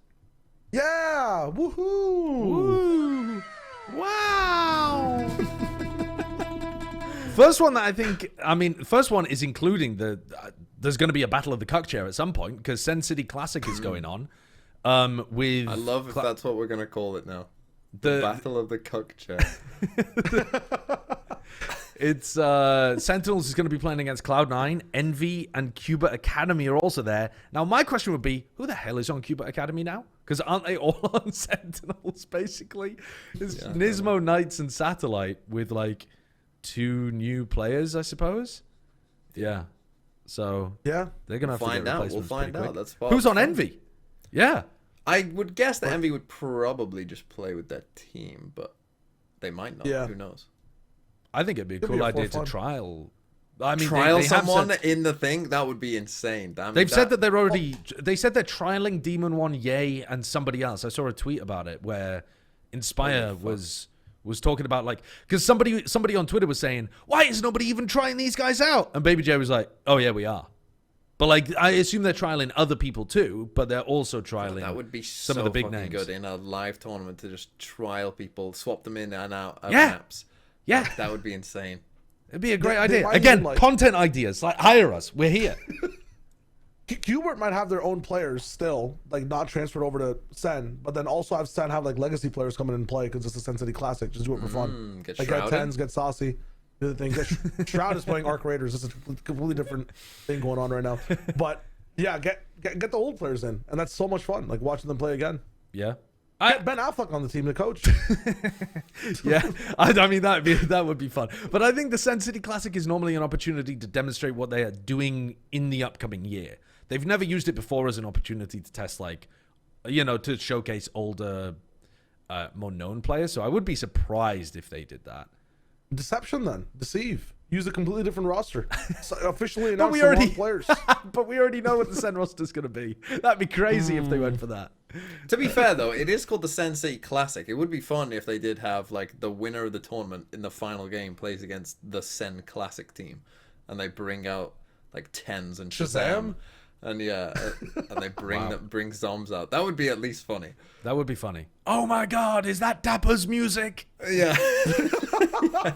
Yeah! Woohoo! Woo! Wow! First one that first one is including there's going to be a Battle of the Cuck Chair at some point because Sen City Classic is going on. With I love if that's what we're going to call it now. the Battle of the cook chair. It's Sentinels is going to be playing against Cloud9, Envy, and Cuba Academy are also there. Now, my question would be, who the hell is on Cuba Academy now? Because aren't they all on Sentinels, basically? It's Nismo, Knights, and Satellite with, like, 2 new players, I suppose? Yeah. So, Yeah. they're going to have to get replacements. We'll find out. That's who's on Envy? Yeah. I would guess that Envy would probably just play with that team, but they might not. Yeah. Who knows? I think it'd be a cool idea to trial. I mean, trial they someone said, in the thing? That would be insane. They've said that they're already. They said they're trialing Demon One, Yay, and somebody else. I saw a tweet about it where Inspire was talking about, like, because somebody on Twitter was saying, why is nobody even trying these guys out? And Baby J was like, oh yeah, we are. But, like, I assume they're trialing other people too, but they're also trialing that would be some so of the big fucking names. good in a live tournament to just trial people, swap them in and out of Yeah. maps. Yeah, That would be insane. it'd be a great They idea. might Again, even, like- content ideas. Like, hire us. We're here. Qbert might have their own players still, like not transferred over to Sen, but then also have Sen have like legacy players coming in and play because it's the Sen City Classic. Just do it for fun. Get Like get Shrouded. tens, get saucy, do the thing. Get Shroud is playing Arc Raiders. It's a completely different thing going on right now. But yeah, get the old players in, and that's so much fun. Like watching them play again. Yeah. Get Ben Affleck on the team to coach. Yeah, I mean that would be fun. But I think the Sen City Classic is normally an opportunity to demonstrate what they are doing in the upcoming year. They've never used it before as an opportunity to test, like, you know, to showcase older, more known players. So I would be surprised if they did that. Deception, then deceive. Use a completely different roster. So officially announced we the already- wrong players. But we already know what the Sen roster's going to be. That'd be crazy if they went for that. To be fair, though, it is called the Sensei Classic. It would be fun if they did have, like, the winner of the tournament in the final game plays against the Sen Classic team. And they bring out, like, Tens and Shazam. And yeah, and they bring Zoms out. That would be at least funny. That would be funny. Oh my God, is that Dapper's music? Yeah.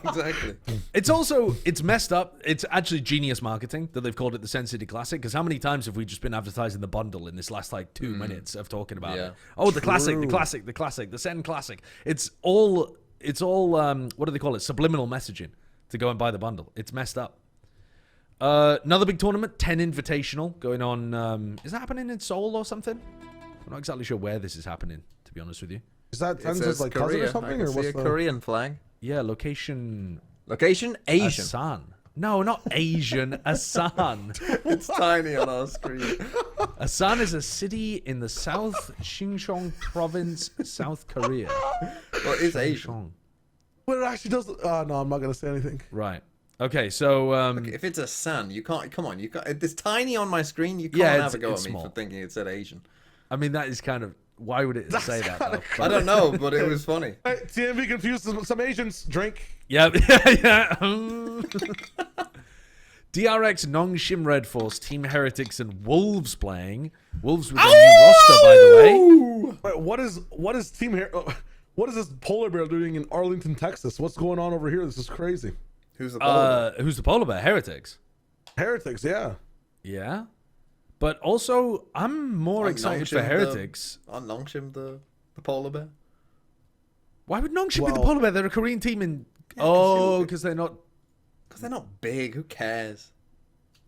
Exactly. It's messed up. It's actually genius marketing that they've called it the Sen City Classic. Because how many times have we just been advertising the bundle in this last, like, 2 minutes of talking about it? Oh, the classic, the classic, the classic, the Sen Classic. It's all what do they call it? Subliminal messaging to go and buy the bundle. It's messed up. Another big tournament, 10 Invitational, going on. Is that happening in Seoul or something? I'm not exactly sure where this is happening, to be honest with you. Is that Ten's like cousin or something, or what's the Korean flag? Yeah, location. Location Asian. Asan. No, not Asian. Asan. It's tiny on our screen. Asan is a city in the South Xinjiang province, South Korea. Well, it's Asian. But it actually does. No, I'm not gonna say anything. Right. Okay, so If it's a San, you can't. Come on, you can't. It's tiny on my screen. You Yeah, can't have a go it's at me small. for thinking it said Asian. I mean that is kind of why would it say that? Though? I don't know, but it was funny. Hey, TMV confused some Asians. Drink. Yeah, yeah. DRX, Nongshim Red Force, Team Heretics, and Wolves playing. Wolves with their new roster, by the way. Wait, what is Team here? What is this polar bear doing in Arlington, Texas? What's going on over here? This is crazy. Who's the polar Who's the polar bear? Heretics. Heretics, yeah. Yeah. But also, I'm more excited for Heretics. On Nongshim, the polar bear. Why would Nongshim be the Well- polar bear? They're a Korean team in... because they're not... Because they're not big. Who cares?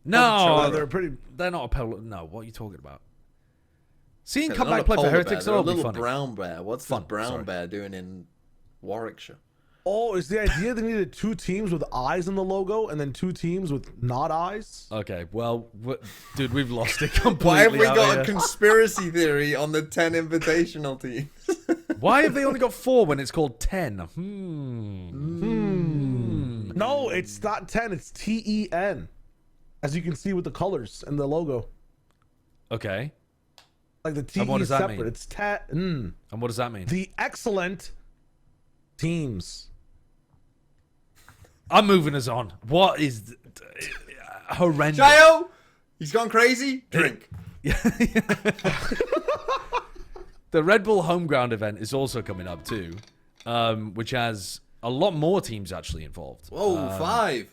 No, They're pretty. they're not a polar... No, what are you talking about? Seeing They're come not back a play for polar Heretics, bear. that'll They're a be little funny. brown bear. What's Fun, the brown sorry. bear doing in Warwickshire? Oh, is the idea they needed 2 teams with eyes in the logo and then 2 teams with not eyes? Okay, well, dude, we've lost it completely. Why have we out got here. a conspiracy theory on the 10 invitational teams? Why have they only got 4 when it's called 10? No, it's not 10. It's TEN, as you can see with the colors and the logo. Okay, Like the T And what is does that separate. mean? It's TEN. and what does that mean? The excellent teams. I'm moving us on. What is horrendous? Shyo! He's gone crazy? Drink. The Redbull Homeground event is also coming up too, which has a lot more teams actually involved. Whoa, 5.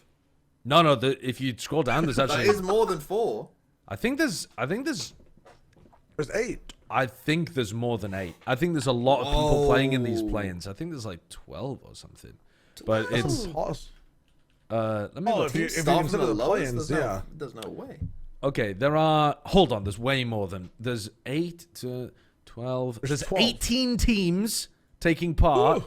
No, if you scroll down, there's That actually. is more than 4. I think there's There's 8. more than 8. I think there's a lot of people playing in these play-ins. I think there's like 12 or something. But it's Pause. Let me Oh, look. if you Start consider from the lowest, play-ins, there's no way. Okay, there are. Hold on, there's way more than. There's 8 to 12. There's 12. 18 teams taking part, Ooh.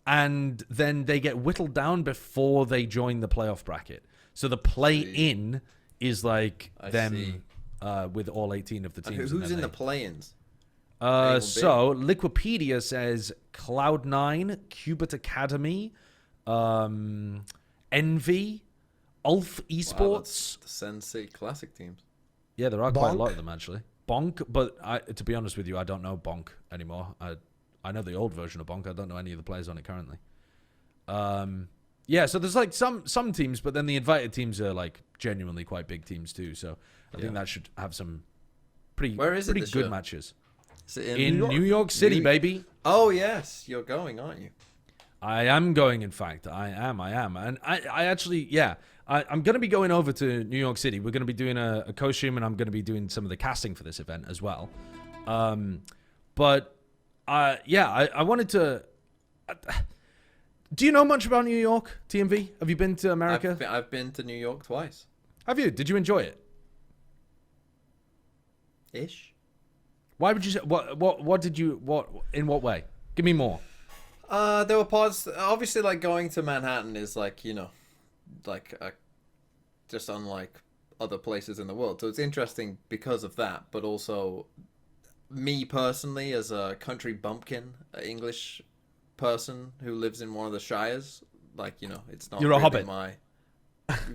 and then they get whittled down before they join the playoff bracket. So the play-in is like I them see. with all 18 of the And teams. who's in the play-ins? So Liquipedia says Cloud9, Qubit Academy, Envy, Ulf Wow, Esports. that's the Sensei Classic teams. Yeah, there are quite a Bonk. lot of them actually. Bonk, but to be honest with you, I don't know Bonk anymore. I know the old version of Bonk. I don't know any of the players on it currently. Yeah, so there's like some teams, but then the invited teams are like genuinely quite big teams too. So I think that should have some pretty Where is it pretty this good year? matches. Is it In New York City, New- baby. Oh yes, you're going, aren't you? I am going, in fact. I am. And I actually, yeah, I'm going to be going over to New York City. We're going to be doing a co-stream, and I'm going to be doing some of the casting for this event as well. But, yeah, I wanted to... do you know much about New York, TMV? Have you been to America? I've been to New York twice. Have you? Did you enjoy it? Ish. Why would you say... What did you... In what way? Give me more. There were parts. Obviously, like going to Manhattan is like just unlike other places in the world. So it's interesting because of that, but also me personally as a country bumpkin, an English person who lives in one of the shires. Like it's not. You're a really hobbit.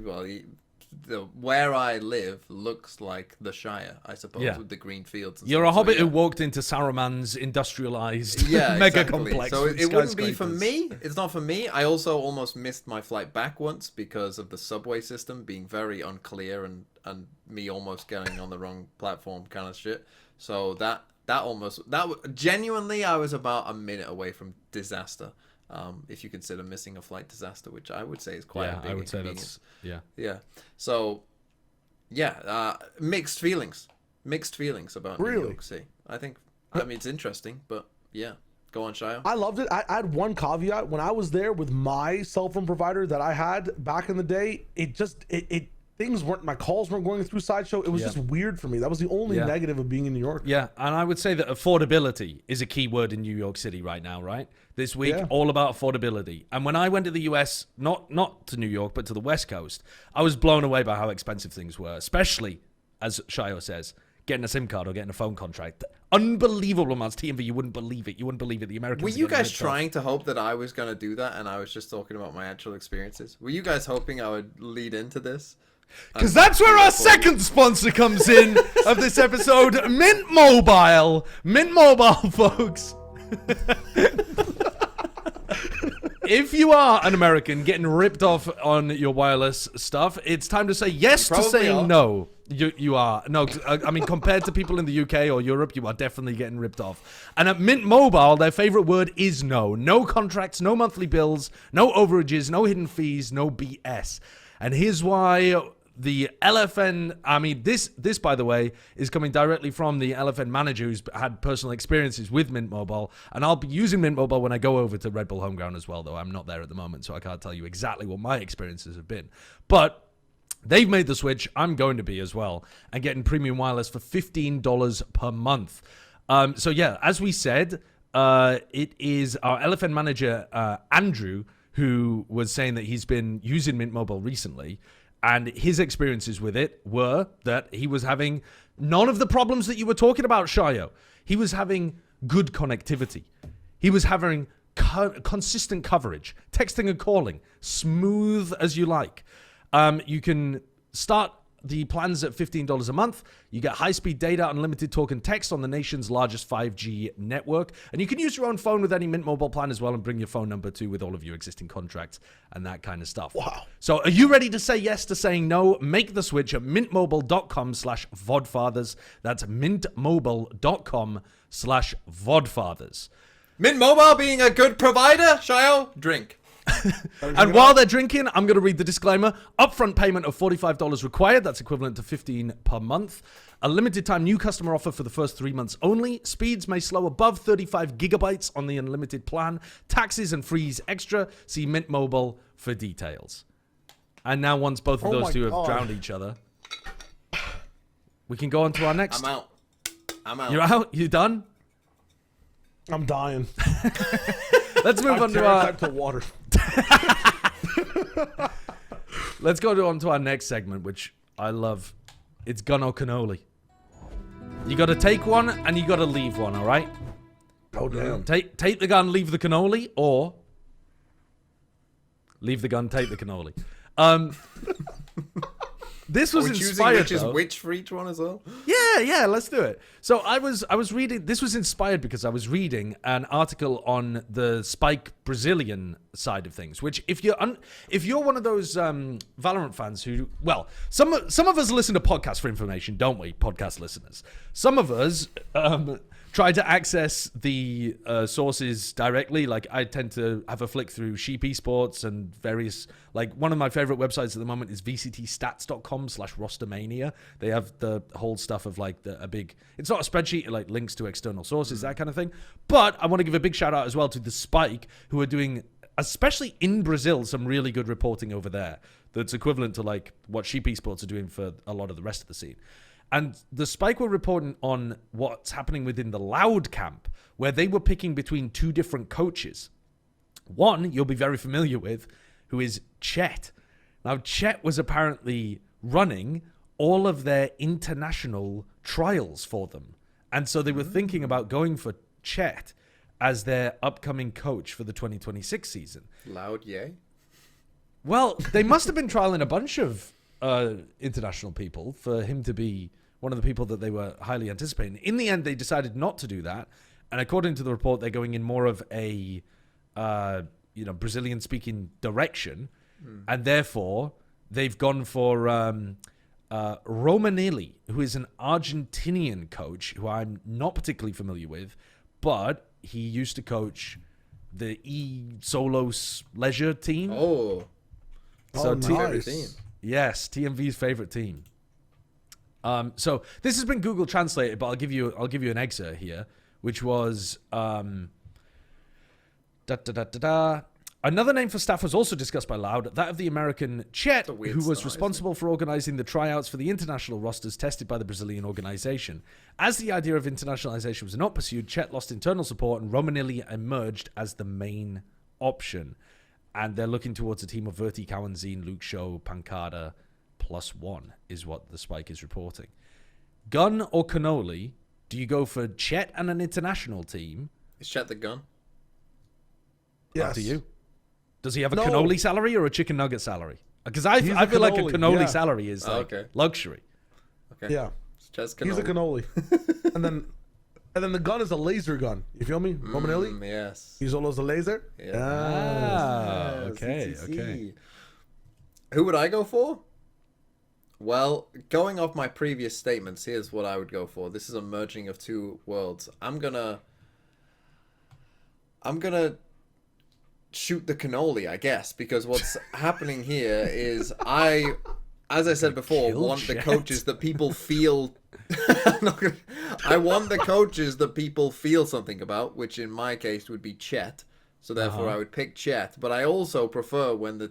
Well, where I live looks like the Shire, I suppose, Yeah. with the green fields. And You're stuff. a hobbit So, who walked into Saruman's industrialized yeah, mega exactly. complex. So with it wouldn't be for skyscrapers. me. It's not for me. I also almost missed my flight back once because of the subway system being very unclear and me almost getting on the wrong platform kind of shit. So genuinely I was about a minute away from disaster. If you consider missing a flight disaster, which I would say is quite a big I would say inconvenience. that's Yeah. So, yeah, mixed feelings. Mixed feelings about New Really? York City. I mean, it's interesting, but yeah. Go on, Shyo. I loved it. I had one caveat. When I was there with my cell phone provider that I had back in the day, things weren't, my calls weren't going through Sideshow. It was just weird for me. That was the only negative of being in New York. Yeah, and I would say that affordability is a key word in New York City right now, right? This week, all about affordability. And when I went to the US, not to New York, but to the West Coast, I was blown away by how expensive things were, especially, as Shyo says, getting a SIM card or getting a phone contract. Unbelievable amounts. TMV, you wouldn't believe it. You wouldn't believe it. The Americans Were are you getting guys ripped off. trying to hope that I was going to do that and I was just talking about my actual experiences? Were you guys hoping I would lead into this? Because that's where our second sponsor comes in of this episode, Mint Mobile. Mint Mobile, folks. If you are an American getting ripped off on your wireless stuff, it's time to say yes to probably saying are. no. You are. No, I mean, compared to people in the UK or Europe, you are definitely getting ripped off. And at Mint Mobile, their favorite word is no. No contracts, no monthly bills, no overages, no hidden fees, no BS. And here's why the LFN, I mean, this by the way, is coming directly from the LFN manager who's had personal experiences with Mint Mobile. And I'll be using Mint Mobile when I go over to Redbull Homeground as well, though I'm not there at the moment, so I can't tell you exactly what my experiences have been. But they've made the switch. I'm going to be as well, and getting premium wireless for $15 per month. So yeah, as we said, it is our LFN manager, Andrew, who was saying that he's been using Mint Mobile recently, and his experiences with it were that he was having none of the problems that you were talking about, Shyo. He was having good connectivity. He was having consistent coverage, texting and calling, smooth as you like. You can start the plans at $15 a month. You get high-speed data, unlimited talk and text on the nation's largest 5G network. And you can use your own phone with any Mint Mobile plan as well and bring your phone number too with all of your existing contracts and that kind of stuff. Wow. So are you ready to say yes to saying no? Make the switch at mintmobile.com/vodfathers. That's mintmobile.com/vodfathers. Mint Mobile being a good provider, Shyo, drink. And while they're drinking, I'm going to read the disclaimer. Upfront payment of $45 required. That's equivalent to $15 per month. A limited time new customer offer for the first 3 months only. Speeds may slow above 35 gigabytes on the unlimited plan. Taxes and fees extra. See Mint Mobile for details. And now once both of Oh those my two have God. drowned each other, we can go on to our next. I'm out. You're out? You done? I'm dying. Let's move on to our. to water. Let's go on to our next segment, which I love. It's gun or cannoli. You got to take one and you got to leave one. All right. Oh damn. Take the gun, leave the cannoli, or leave the gun, take the cannoli. This was We're choosing inspired. which is though. which for each one as well. Yeah, let's do it. So I was reading. This was inspired because I was reading an article on the Spike Brazilian side of things. Which, if you're one of those Valorant fans who, well, some of us listen to podcasts for information, don't we? Podcast listeners. Some of us try to access the sources directly. Like I tend to have a flick through Sheep Esports and various. Like one of my favorite websites at the moment is vctstats.com/rostermania. They have the whole stuff of like a big. It's not a spreadsheet, like links to external sources, that kind of thing. But I want to give a big shout out as well to the Spike, who are doing, especially in Brazil, some really good reporting over there. That's equivalent to like what Sheep Esports are doing for a lot of the rest of the scene. And the Spike were reporting on what's happening within the Loud camp, where they were picking between two different coaches. One, you'll be very familiar with, who is Chet. Now, Chet was apparently running all of their international trials for them. And so they were thinking about going for Chet as their upcoming coach for the 2026 season. Loud, yay. Well, they must have been trialing a bunch of international people for him to be one of the people that they were highly anticipating. In the end, they decided not to do that. And according to the report, they're going in more of a Brazilian-speaking direction. And therefore, they've gone for Romanelli, who is an Argentinian coach who I'm not particularly familiar with, but he used to coach the Solos Leisure team. Oh. So nice. Yes, TMV's favorite team. So this has been Google translated, but I'll give you an excerpt here, which was Another name for staff was also discussed by Loud, that of the American Chet, who was responsible for organizing the tryouts for the international rosters tested by the Brazilian organization. As the idea of internationalization was not pursued, Chet lost internal support and Romanelli emerged as the main option. And they're looking towards a team of Verti, Cowanzine, Luke Shyo, Pancada, +1 is what the Spike is reporting. Gun or Cannoli, do you go for Chet and an international team? Is Chet the gun? Yes. Up to you. Does he have a No. cannoli salary or a chicken nugget salary? Because I He's feel a like a cannoli, cannoli yeah. salary is like okay. luxury. Okay. Yeah. Chet's He's a cannoli. and then the gun is a laser gun. You feel me? Romanelli? Yes. He's always a laser? Yeah. Ah, Yes, okay, CCC. okay. Who would I go for? Well, going off my previous statements, here's what I would go for. This is a merging of two worlds. I'm gonna shoot the cannoli, I guess, because what's happening here is as I said before, Kill want the Chet. coaches that people feel. I want the coaches that people feel something about, which in my case would be Chet. So therefore, I would pick Chet. But I also prefer when the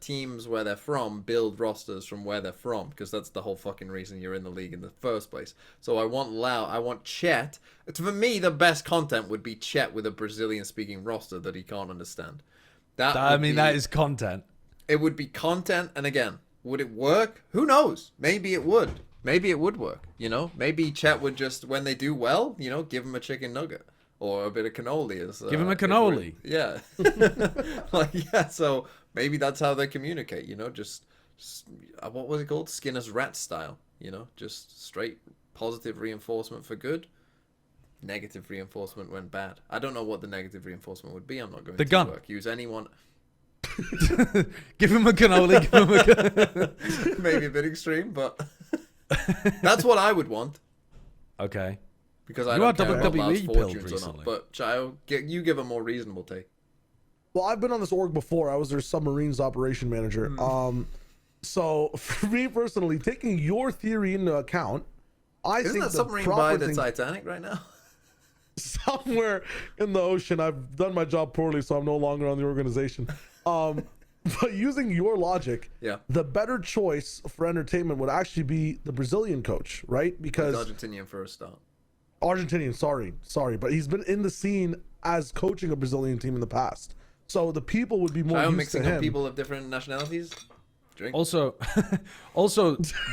teams where they're from build rosters from where they're from, because that's the whole fucking reason you're in the league in the first place. So I want Chet. For me, the best content would be Chet with a Brazilian-speaking roster that he can't understand. That is content. It would be content, and again, would it work? Who knows? Maybe it would. Maybe it would work, you know? Maybe Chet would just, when they do well, you know, give him a chicken nugget. Or a bit of cannoli. Give him a cannoli. Yeah. So maybe that's how they communicate, you know? Just what was it called? Skinner's rat style, you know? Just straight positive reinforcement for good. Negative reinforcement when bad. I don't know what the negative reinforcement would be. I'm not going to gun. work. Use anyone. Give him a cannoli. Give him a cannoli. Maybe a bit extreme, but that's what I would want. Okay. Because I You don't are care about WWE Loud's pilled fortunes or recently. not. But Chayo, you give a more reasonable take. Well, I've been on this org before. I was their submarines operation manager. So for me personally, taking your theory into account, Isn't think that the submarine proper by the thing Titanic right now? somewhere in the ocean. I've done my job poorly, so I'm no longer on the organization. But using your logic, Yeah. the better choice for entertainment would actually be the Brazilian coach, right? Because Argentinian for a start. Argentinian, sorry, but he's been in the scene as coaching a Brazilian team in the past. So the people would be more I'm used mixing to up him. people of different nationalities. Drink. Also,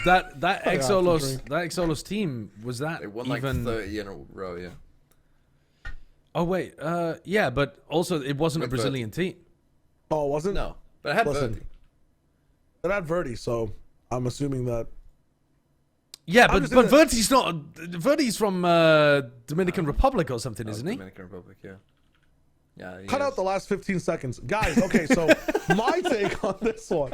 that Yeah, Exolos team was that They won like even 30 in a row, yeah. Oh wait, yeah, but also it wasn't a With Brazilian team. Oh, it wasn't? No, but I had Listen. Verdi. It had Verdi, so I'm assuming that. Yeah, I'm but just gonna- Verdi's not. Verdi's from Dominican Republic or something, isn't he? Dominican Republic, yeah. Yeah. Cut out the last 15 seconds. Guys, okay, so my take on this one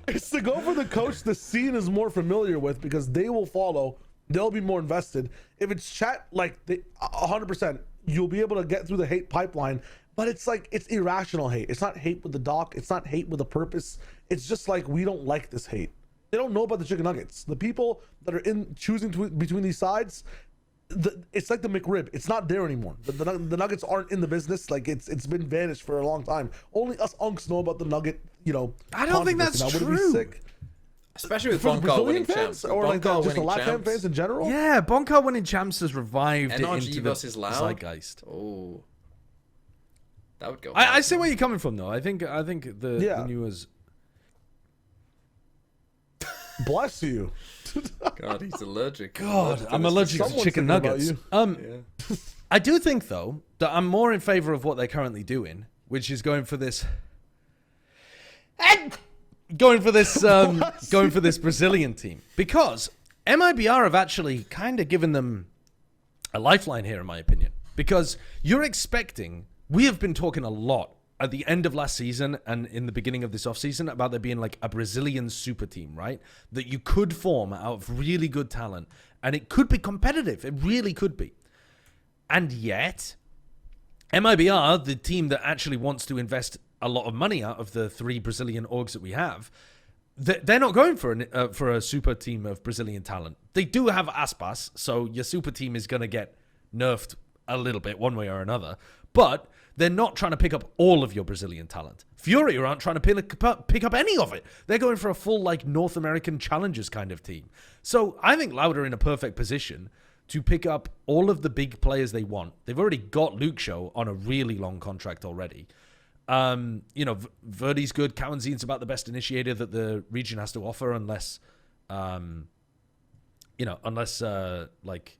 is to go for the coach the scene is more familiar with because they will follow. They'll be more invested. If it's chat, like 100%, you'll be able to get through the hate pipeline. But it's like, it's irrational hate. It's not hate with the doc. It's not hate with a purpose. It's just like, we don't like this hate. They don't know about the chicken nuggets. The people that are in choosing between these sides, it's like the McRib. It's not there anymore. The nuggets aren't in the business. Like it's been vanished for a long time. Only us unks know about the nugget. I don't think that's controversy. Now, would it true. be sick Especially with for the Boncar Brazilian winning fans champs. or like Boncar just the winning Latin champs. fans in general? Yeah, Boncar winning champs has revived it NRG into the versus Loud. zeitgeist. Oh. That would go. I see where you're coming from, though. I think the Yeah. newers. Bless you. God, he's allergic. God, I'm allergic to Someone's chicken thinking about nuggets. you. I do think though that I'm more in favor of what they're currently doing, which is going for this Brazilian team, because MIBR have actually kind of given them a lifeline here, in my opinion, because we have been talking a lot at the end of last season and in the beginning of this offseason about there being like a Brazilian super team, right? That you could form out of really good talent and it could be competitive. It really could be. And yet, MIBR, the team that actually wants to invest a lot of money out of the 3 Brazilian orgs that we have, they're not going for a super team of Brazilian talent. They do have Aspas, so your super team is going to get nerfed a little bit one way or another. But they're not trying to pick up all of your Brazilian talent. Fury aren't trying to pick up any of it. They're going for a full like North American challengers kind of team. So I think Loud are in a perfect position to pick up all of the big players they want. They've already got Luke Shyo on a really long contract already. Verdi's good. Kawanzin's about the best initiator that the region has to offer, unless like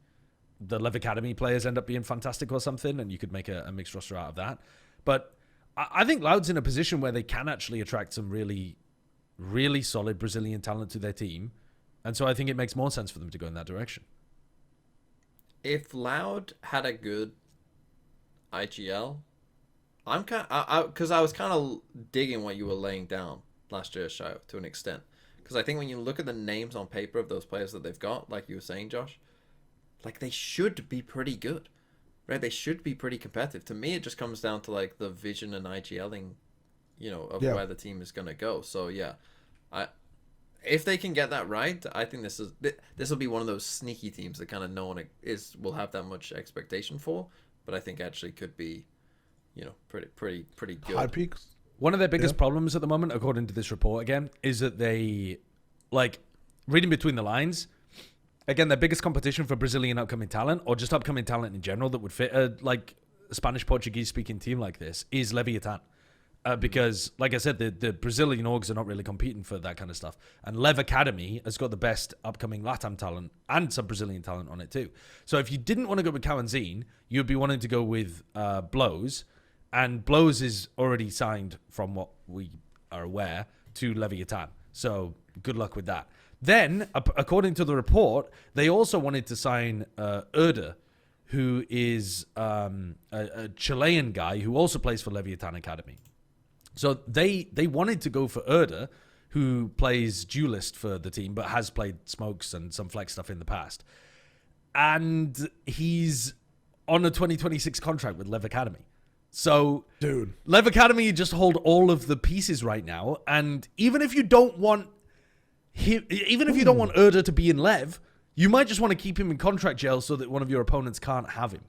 the Lev Academy players end up being fantastic or something, and you could make a mixed roster out of that. But I think Loud's in a position where they can actually attract some really, really solid Brazilian talent to their team, and so I think it makes more sense for them to go in that direction. If Loud had a good IGL, because I was kind of digging what you were laying down last year, Shyo, to an extent. Because I think when you look at the names on paper of those players that they've got, like you were saying, Josh, like they should be pretty good, right? They should be pretty competitive. To me, it just comes down to like the vision and IGLing, of where the team is gonna go. So yeah, if they can get that right, I think this will be one of those sneaky teams that kind of no one will have that much expectation for, but I think actually could be, pretty good. High peaks. One of their biggest problems at the moment, according to this report again, is that they, like, reading between the lines, again, their biggest competition for Brazilian upcoming talent, or just upcoming talent in general that would fit a Spanish-Portuguese speaking team like this, is Leviathan. Because, like I said, the Brazilian orgs are not really competing for that kind of stuff. And Lev Academy has got the best upcoming LATAM talent and some Brazilian talent on it too. So if you didn't want to go with Kawanzin, you'd be wanting to go with Blows. And Blows is already signed, from what we are aware, to Leviathan. So good luck with that. Then, according to the report, they also wanted to sign Erda, who is a Chilean guy who also plays for Leviathan Academy. So they wanted to go for Erda, who plays duelist for the team, but has played smokes and some flex stuff in the past. And he's on a 2026 contract with Lev Academy. So, dude, Lev Academy just hold all of the pieces right now. And even if you don't want Erda to be in Lev, you might just want to keep him in contract jail so that one of your opponents can't have him.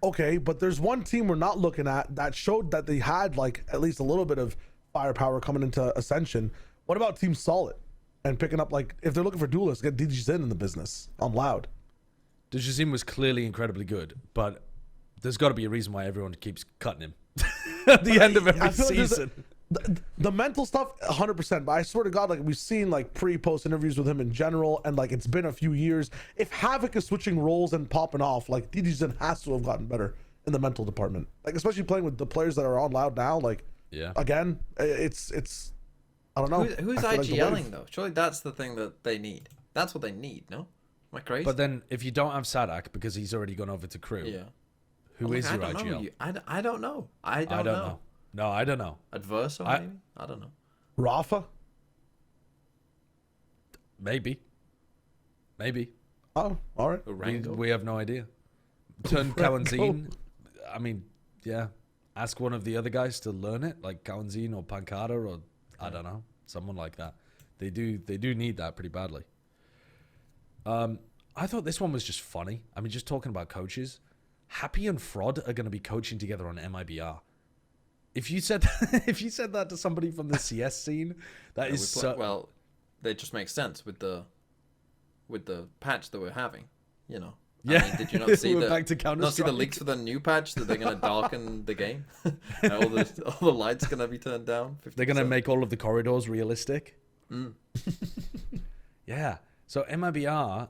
Okay, but there's one team we're not looking at that showed that they had like at least a little bit of firepower coming into Ascension. What about Team Solid and picking up, like, if they're looking for duelists, get DG in the business on Loud. Dijazin was clearly incredibly good, but there's got to be a reason why everyone keeps cutting him at the end of every season. The mental stuff, 100%. But I swear to God, like, we've seen like pre-post interviews with him in general, and like it's been a few years. If Havoc is switching roles and popping off, like DG has to have gotten better in the mental department. Like, especially playing with the players that are on Loud now. Like, yeah, again, it's I don't know. Who's IGLing though? Surely that's the thing that they need. That's what they need, no? Am I crazy? but then if you don't have Sadak because he's already gone over to crew, yeah. who is your I don't IGL? know. I don't know. I don't know. No, I don't know. Adverso, maybe? I don't know. Rafa. Maybe. Oh, all right. We have no idea. Turn Kawanzine. I mean, yeah. Ask one of the other guys to learn it, like Kawanzine or Pancada or I don't know, someone like that. They do need that pretty badly. I thought this one was just funny. I mean, just talking about coaches. Happy and Fraud are going to be coaching together on MIBR. If you said that to somebody from the CS scene, that is so... Well, it just makes sense with the patch that we're having, you know. Yeah. I mean, did you not see back to not see the leaks for the new patch that they're gonna darken the game? And all the lights gonna be turned down. 50%. They're gonna make all of the corridors realistic. Mm. Yeah. So MIBR,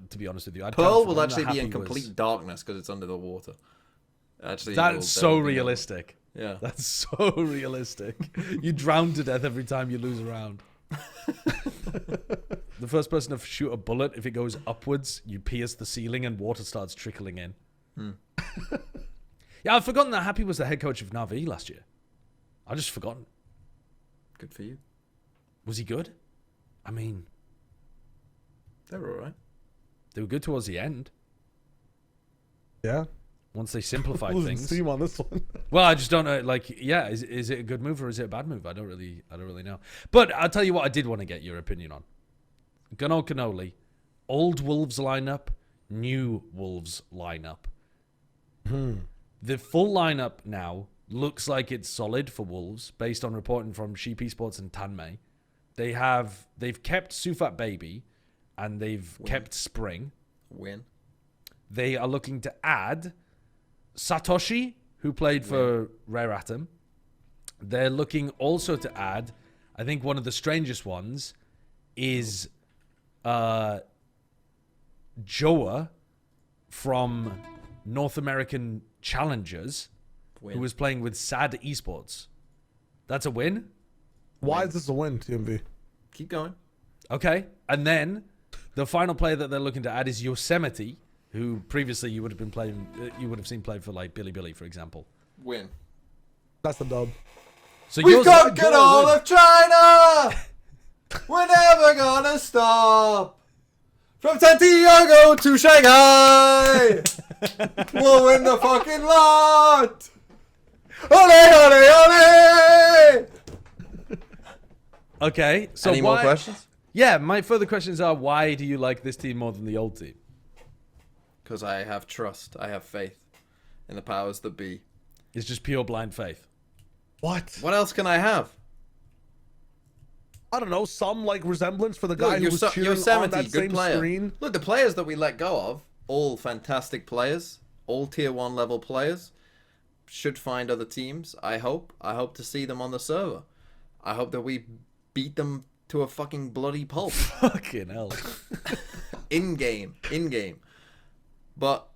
to be honest with you, Pearl will actually be in complete darkness because it's under the water. Actually, that's so realistic. Yeah, that's so realistic. You drown to death every time you lose a round. The first person to shoot a bullet, if it goes upwards, you pierce the ceiling and water starts trickling in. Yeah, I've forgotten that Happy was the head coach of Na'Vi last year. I just forgotten. Good for you. Was he good? I mean, they were all right. They were good towards the end. Yeah. Once they simplified things. Team on this one. Well, I just don't know. Like, yeah, is it a good move or is it a bad move? I don't really know. But I'll tell you what, I did want to get your opinion on. Cannoli, old Wolves lineup, new Wolves lineup. The full lineup now looks like it's solid for Wolves, based on reporting from Sheep Esports and Tanmay. They've kept Sufat Baby, and they've kept Spring. They are looking to add Satoshi, who played for Rare Atom. They're looking also to add, I think one of the strangest ones is Joa from North American Challengers, who was playing with SAD Esports. That's a win? Why is this a win, TMV? Keep going. Okay. And then the final player that they're looking to add is Yosemite, who previously you would have seen play for like Billy, for example. Win. That's the dub. So we've conquered all of China! We're never gonna stop! From Santiago to Shanghai! We'll win the fucking lot! Ole, ole, ole! Okay, so any more questions? Yeah, my further questions are, why do you like this team more than the old team? Because I have trust. I have faith in the powers that be. It's just pure blind faith. What? What else can I have? I don't know, some like resemblance for the guy who was cheering Yosemite, on that good same player. screen. Look, the players that we let go of, all fantastic players, all tier 1 level players, should find other teams, I hope. I hope to see them on the server. I hope that we beat them to a fucking bloody pulp. Fucking hell. In-game. But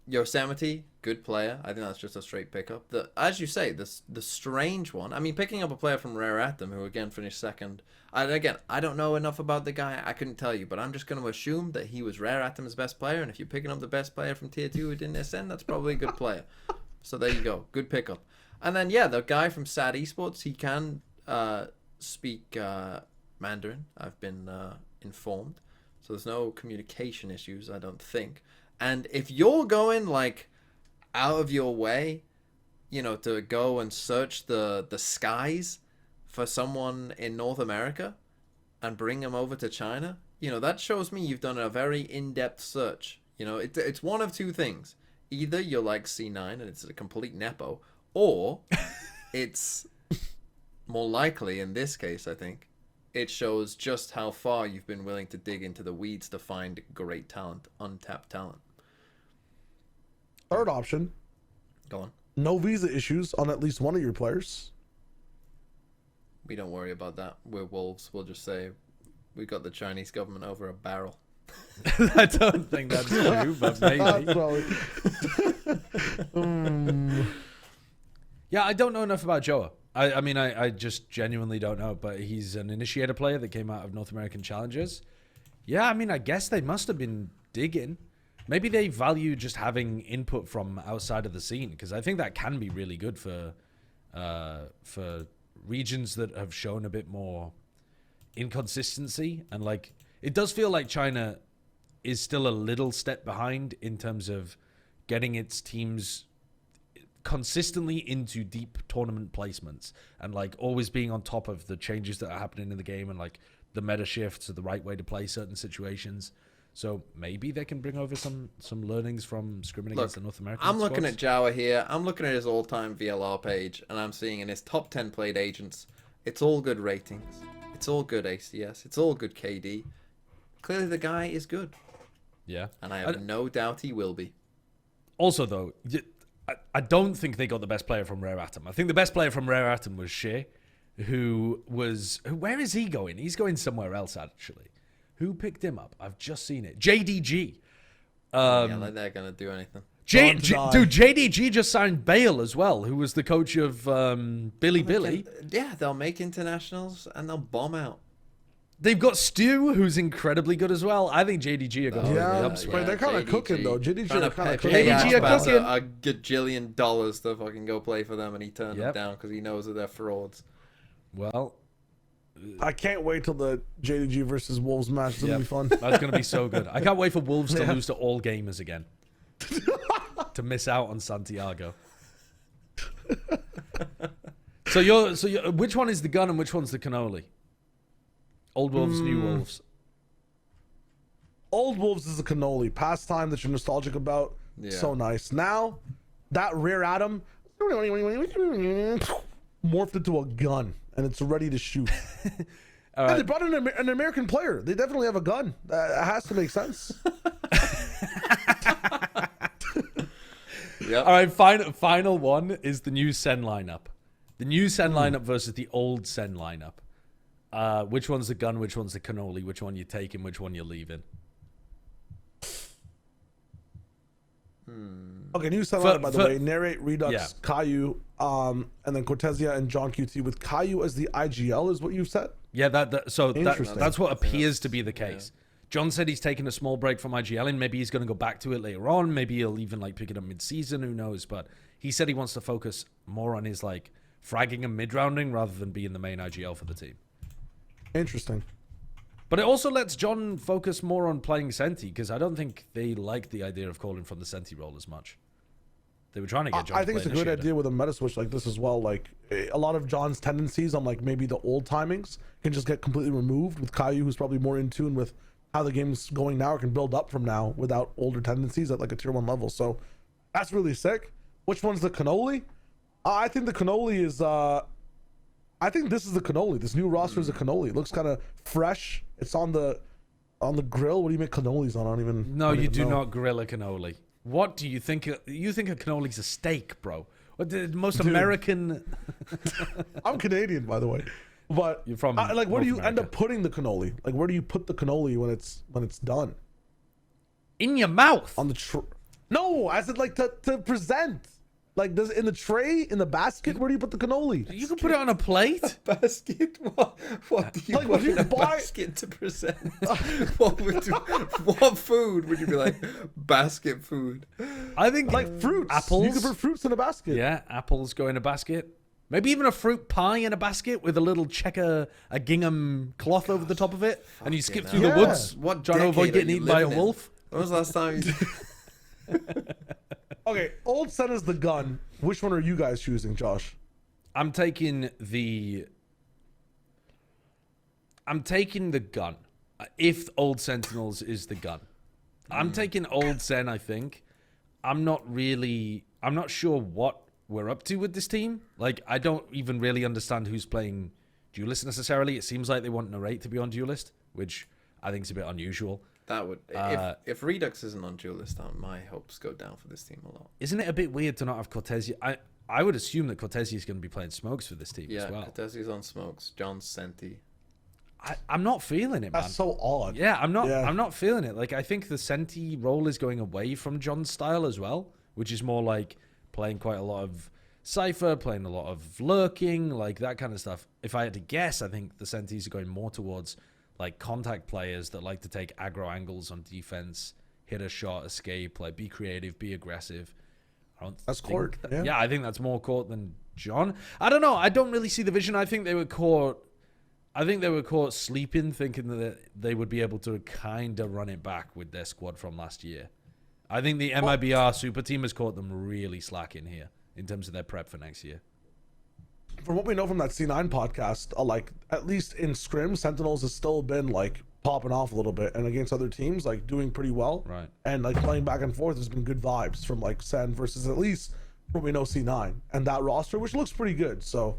Yosemite, good player. I think that's just a straight pickup. As you say, the strange one. I mean, picking up a player from Rare Atom, who again finished second. And again, I don't know enough about the guy. I couldn't tell you, but I'm just going to assume that he was Rare Atom's best player. And if you're picking up the best player from Tier 2 who didn't ascend, that's probably a good player. So there you go. Good pickup. And then, yeah, the guy from SAD Esports, he can speak Mandarin. I've been informed. So there's no communication issues, I don't think. And if you're going like out of your way, you know, to go and search the skies for someone in North America and bring them over to China, you know, that shows me you've done a very in-depth search. You know, it's one of two things. Either you're like C9 and it's a complete nepo, or it's more likely, in this case, I think, it shows just how far you've been willing to dig into the weeds to find great talent, untapped talent. Third option, Go on. no visa issues on at least one of your players. We don't worry about that. We're Wolves. We'll just say we got the Chinese government over a barrel. I don't think that's true, but maybe. Yeah, I don't know enough about Joa. I mean, I just genuinely don't know, but he's an initiator player that came out of North American Challengers. Yeah, I mean, I guess they must have been digging. Maybe they value just having input from outside of the scene, because I think that can be really good for regions that have shown a bit more inconsistency. And like, it does feel like China is still a little step behind in terms of getting its teams consistently into deep tournament placements and like always being on top of the changes that are happening in the game and like the meta shifts are the right way to play certain situations. So maybe they can bring over some learnings from scrimming against the North American I'm looking squads. at Jawa here. I'm looking at his all-time VLR page, and I'm seeing in his top 10 played agents, it's all good ratings. It's all good ACS. It's all good KD. Clearly the guy is good. Yeah. And I have no doubt he will be. Also, though, I don't think they got the best player from Rare Atom. I think the best player from Rare Atom was Shyo, where is he going? He's going somewhere else, actually. Who picked him up? I've just seen it. JDG. Yeah, like they're going to do anything. Dude, JDG just signed Bale as well, who was the coach of Billy. Yeah, they'll make internationals and they'll bomb out. They've got Stu, who's incredibly good as well. I think JDG are going to Yeah, the but upswing. they're kind of cooking though. JDG Trying are to kind of pay cooking. JDG are Ashbaz cooking. a gajillion dollars to fucking go play for them, and he turned them down because he knows that they're frauds. Well, I can't wait till the JDG versus Wolves match. It's gonna be fun. That's going to be so good. I can't wait for Wolves to lose to all gamers again. To miss out on Santiago. So which one is the gun and which one's the cannoli? Old Wolves, New Wolves. Old Wolves is a cannoli. Pastime that you're nostalgic about. Yeah. So nice. Now, that Rare Atom morphed into a gun and it's ready to shoot. And they brought in an American player. They definitely have a gun. That has to make sense. Yep. All right, final one is the new Sen lineup. The new Sen lineup versus the old Sen lineup. Which one's the gun? Which one's the cannoli? Which one you taking? Which one you're leaving? Okay, new Sen lineup, by the way. Narrate, Redux, Caillou, and then Cortesia and John QT with Caillou as the IGL is what you've said? Yeah, that's what appears to be the case. Yeah. John said he's taking a small break from IGL and maybe he's going to go back to it later on. Maybe he'll even like pick it up mid-season. Who knows? But he said he wants to focus more on his like fragging and mid-rounding rather than being the main IGL for the team. Interesting. But it also lets John focus more on playing Senti because I don't think they like the idea of calling from the Senti role as much. They were trying to get John I think it's a good idea with a meta switch like this as well. Like a lot of John's tendencies on like maybe the old timings can just get completely removed with Caillou, who's probably more in tune with how the game's going now or can build up from now without older tendencies at like a tier 1 level. So that's really sick. Which one's the cannoli? I think the cannoli is I think this is the cannoli. This new roster is a cannoli. It looks kind of fresh. It's on the grill. What do you make cannolis on? I don't even No, you do know. not grill a cannoli. What do you think? You think a cannoli's a steak, bro? What the most American? I'm Canadian, by the way. But You're from like, where North do you end America. up putting the cannoli? Like, where do you put the cannoli when it's done? In your mouth. On the no, as it like to present. Like, does in the tray, in the basket? Where do you put the cannoli? You can put it on a plate. Basket? What do you Like, put would you in a buy- basket to present? What food would you be like? Basket food. I think Like fruits. apples. You can put fruits in a basket. Yeah, apples go in a basket. Maybe even a fruit pie in a basket with a little a gingham cloth over the top of it, and you skip through the hell. woods, What trying to avoid decade are getting you eaten by a living in? wolf. When was the last time you... Okay, old Sen is the gun. Which one are you guys choosing, Josh? I'm taking the gun. If old Sentinels is the gun, I'm taking old Sen, I think. I'm not sure what we're up to with this team. Like, I don't even really understand who's playing Duelist necessarily. It seems like they want Narrate to be on Duelist, which I think is a bit unusual. That would if Redux isn't on Duelist, my hopes go down for this team a lot. Isn't it a bit weird to not have Cortesia? I would assume that Cortesia is going to be playing Smokes for this team as well. Yeah, Cortesia's on Smokes. John's Senti. I'm not feeling it, man. That's so odd. Yeah, I'm not feeling it. Like, I think the Senti role is going away from John's style as well, which is more like playing quite a lot of Cypher, playing a lot of lurking, like that kind of stuff. If I had to guess, I think the Sentis are going more towards like contact players that like to take aggro angles on defense, hit a shot, escape, like be creative, be aggressive. That's Court. Yeah, I think that's more Court than John. I don't know. I don't really see the vision. I think they were caught sleeping, thinking that they would be able to kind of run it back with their squad from last year. I think the MIBR super team has caught them really slacking here in terms of their prep for next year. From what we know from that C9 podcast, like at least in scrim, Sentinels has still been like popping off a little bit, and against other teams, like doing pretty well. Right. And like playing back and forth, there's been good vibes from like Sen versus at least from what we know C9 and that roster, which looks pretty good. So,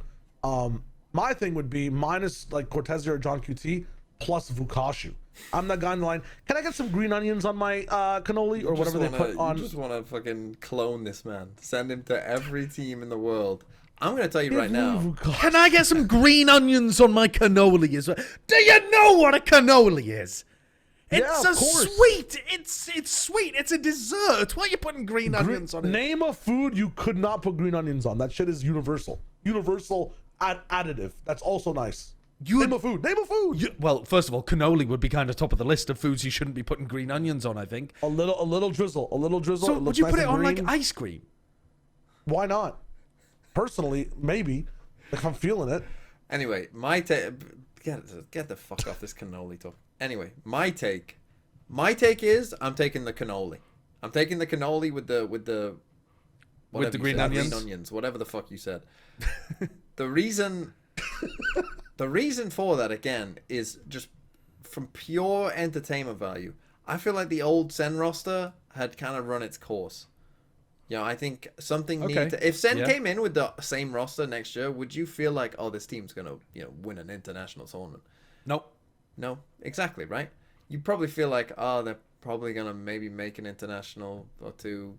my thing would be minus like Cortesia or John QT plus Vukashu. I'm that guy in the line. Can I get some green onions on my cannoli or whatever they put on? You just want to fucking clone this man. Send him to every team in the world. I'm going to tell you right now. Can I get some green onions on my cannoli as well? Do you know what a cannoli is? It's Yeah, of course. sweet. It's sweet. It's a dessert. Why are you putting green onions on it? Name a food you could not put green onions on. That shit is universal. Universal additive. That's also nice. Name a food. Name a food. Well, first of all, cannoli would be kind of top of the list of foods you shouldn't be putting green onions on, I think. A little drizzle. A little drizzle. So It would looks you nice put it and on like green. ice cream? Why not? Personally, maybe. If I'm feeling it. Anyway, my take. Get the fuck off this cannoli talk. Anyway, my take is I'm taking the cannoli. I'm taking the cannoli with the green onions? whatever the fuck you said. The reason for that again is just from pure entertainment value. I feel like the old Sen roster had kind of run its course. You know, I think something needed to, if Sen came in with the same roster next year, would you feel like, oh, this team's gonna, win an international tournament? Nope. No, exactly, right? You probably feel like, oh, they're probably gonna maybe make an international or two,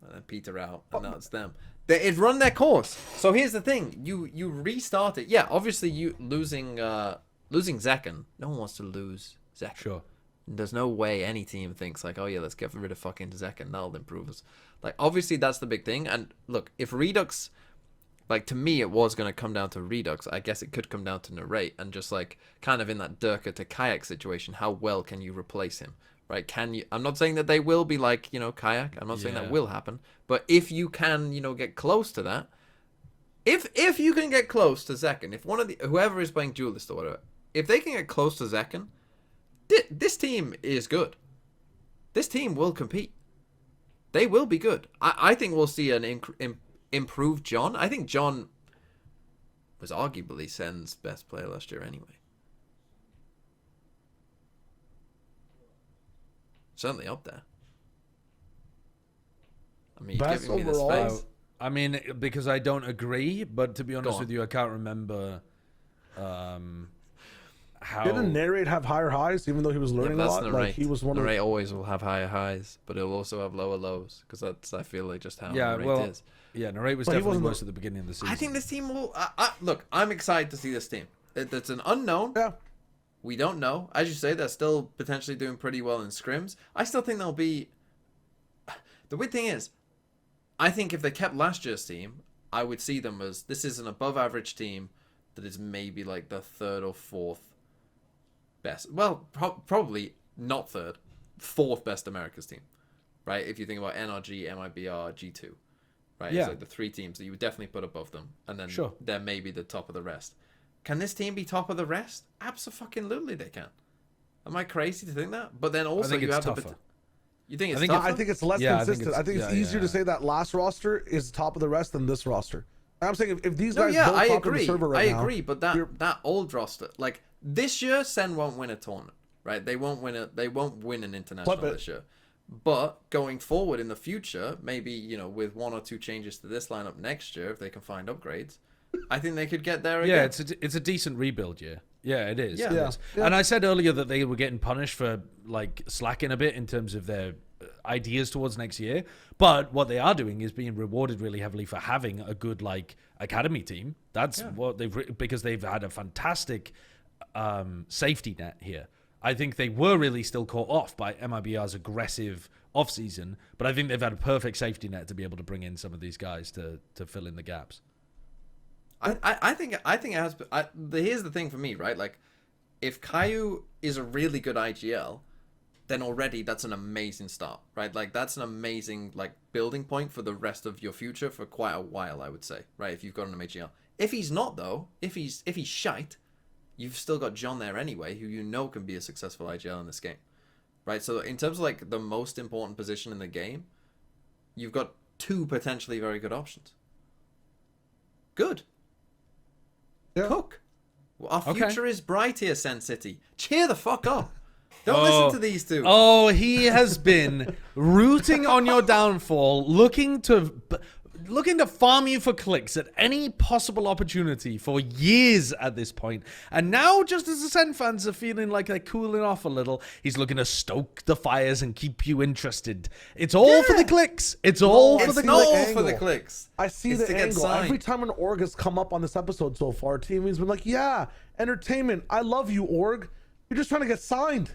and then peter out, and now it's them. It run their course. So here's the thing: you restart it. Yeah, obviously you losing Zekken. No one wants to lose Zekken. Sure. There's no way any team thinks like, oh yeah, let's get rid of fucking Zekken. That'll improve us. Like, obviously that's the big thing. And look, if Redux, like to me, it was gonna come down to Redux. I guess it could come down to Narrate and just like kind of in that Durka to Kayak situation. How well can you replace him? Right? Can you? I'm not saying that they will be like Kayak. I'm not saying that will happen. But if you can, get close to that. If you can get close to Zekken, if one of whoever is playing Duelist or whatever, if they can get close to Zekken, this team is good. This team will compete. They will be good. I think we'll see an improved John. I think John was arguably Sen's best player last year anyway. Certainly up there. I mean, you're Best giving me this overall? face. I mean, because I don't agree, but to be honest with you, I can't remember how. Didn't Narrate have higher highs, even though he was learning a lot? Narrate. Like he was one Narrate of. always will have higher highs, but it'll also have lower lows because that's, I feel like, just how Narrate is. Yeah, Narrate was But he definitely wasn't worse at the beginning of the season. I think this team will. Look, I'm excited to see this team. It's an unknown. Yeah. We don't know. As you say, they're still potentially doing pretty well in scrims. I still think they'll be. The weird thing is, I think if they kept last year's team, I would see them as this is an above average team that is maybe like the third or fourth best. Well, probably not third, fourth best America's team, right? If you think about NRG, MIBR, G2, right? Yeah. It's like the three teams that you would definitely put above them, and then they're maybe the top of the rest. Can this team be top of the rest? Absolutely, they can. Am I crazy to think that? But then also you have tougher. You think it's I tougher? think it's less consistent. I think it's easier to say that last roster is top of the rest than this roster. I'm saying if these guys don't I top of the agree. server right now, But that old roster, like this year, Sen won't win a tournament. right? They won't win an international Flip it. this year. But going forward in the future, maybe, you know, with 1 or 2 changes to this lineup next year, if they can find upgrades, I think they could get there again. Yeah, it's a decent rebuild year. Yeah, it is. Yeah. It Yeah. is. Yeah. And I said earlier that they were getting punished for like slacking a bit in terms of their ideas towards next year. But what they are doing is being rewarded really heavily for having a good like academy team. That's what because they've had a fantastic safety net here. I think they were really still caught off by MIBR's aggressive offseason, but I think they've had a perfect safety net to be able to bring in some of these guys to fill in the gaps. I think it has. Here's the thing for me, right? Like, if Caillou is a really good IGL, then already that's an amazing start, right? Like, that's an amazing like building point for the rest of your future for quite a while, I would say, right? If you've got an MHGL. If he's not though, if he's shite, you've still got John there anyway, who you know can be a successful IGL in this game, right? So in terms of like the most important position in the game, you've got 2 potentially very good options. Good. Yeah. Cook. Our Okay. future is bright here, Sen City. Cheer the fuck up. Don't listen to these 2. Oh, he has been rooting on your downfall, looking to farm you for clicks at any possible opportunity for years at this point. And now, just as the Sen fans are feeling like they're cooling off a little, he's looking to stoke the fires and keep you interested. It's all for the clicks. It's all for It's the not clicks. all for the clicks. I see It's the to get angle. signed. Every time an org has come up on this episode so far, TME's been like, yeah, entertainment. I love you, org. You're just trying to get signed.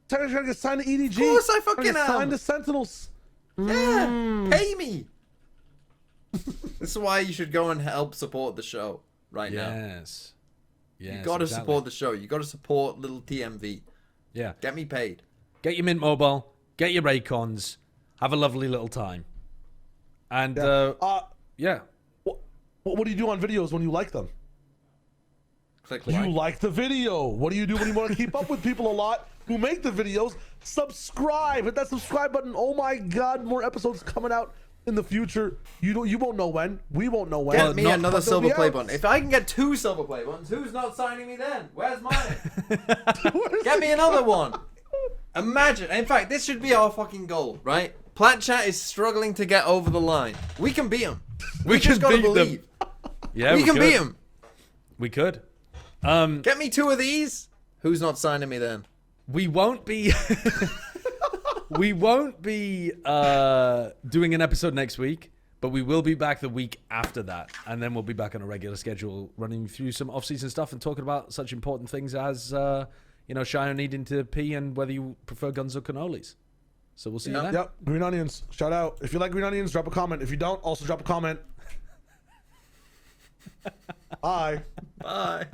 Trying to get signed to EDG. Of course I Trying to fucking get signed am. to Sentinels. Yeah, pay me. This is why you should go and help support the show right now. Yes. Yes. You got to exactly. support the show. You got to support little TMV. Yeah. Get me paid. Get your Mint Mobile. Get your Raycons. Have a lovely little time. And, yeah. What do you do on videos when you like them? Click You like. like the video. What do you do when you want to keep up with people a lot who make the videos? Subscribe. Hit that subscribe button. Oh my God, more episodes coming out in the future. You won't know when. We won't know when. Get me another but they'll silver be play out. button. If I can get 2 silver play buttons, who's not signing me then? Where's mine? Get me another one. Imagine. In fact, this should be our fucking goal, right? Plat Chat is struggling to get over the line. We can beat them. We just gotta beat them. believe. Yeah, we can could. beat them. We could. Get me 2 of these. Who's not signing me then? We won't be we won't be doing an episode next week, but we will be back the week after that, and then we'll be back on a regular schedule, running through some off-season stuff and talking about such important things as Shyo needing to pee and whether you prefer guns or cannolis. So we'll see you then. Yep. Green onions. Shout out. If you like green onions, drop a comment. If you don't, also drop a comment. Bye. Bye.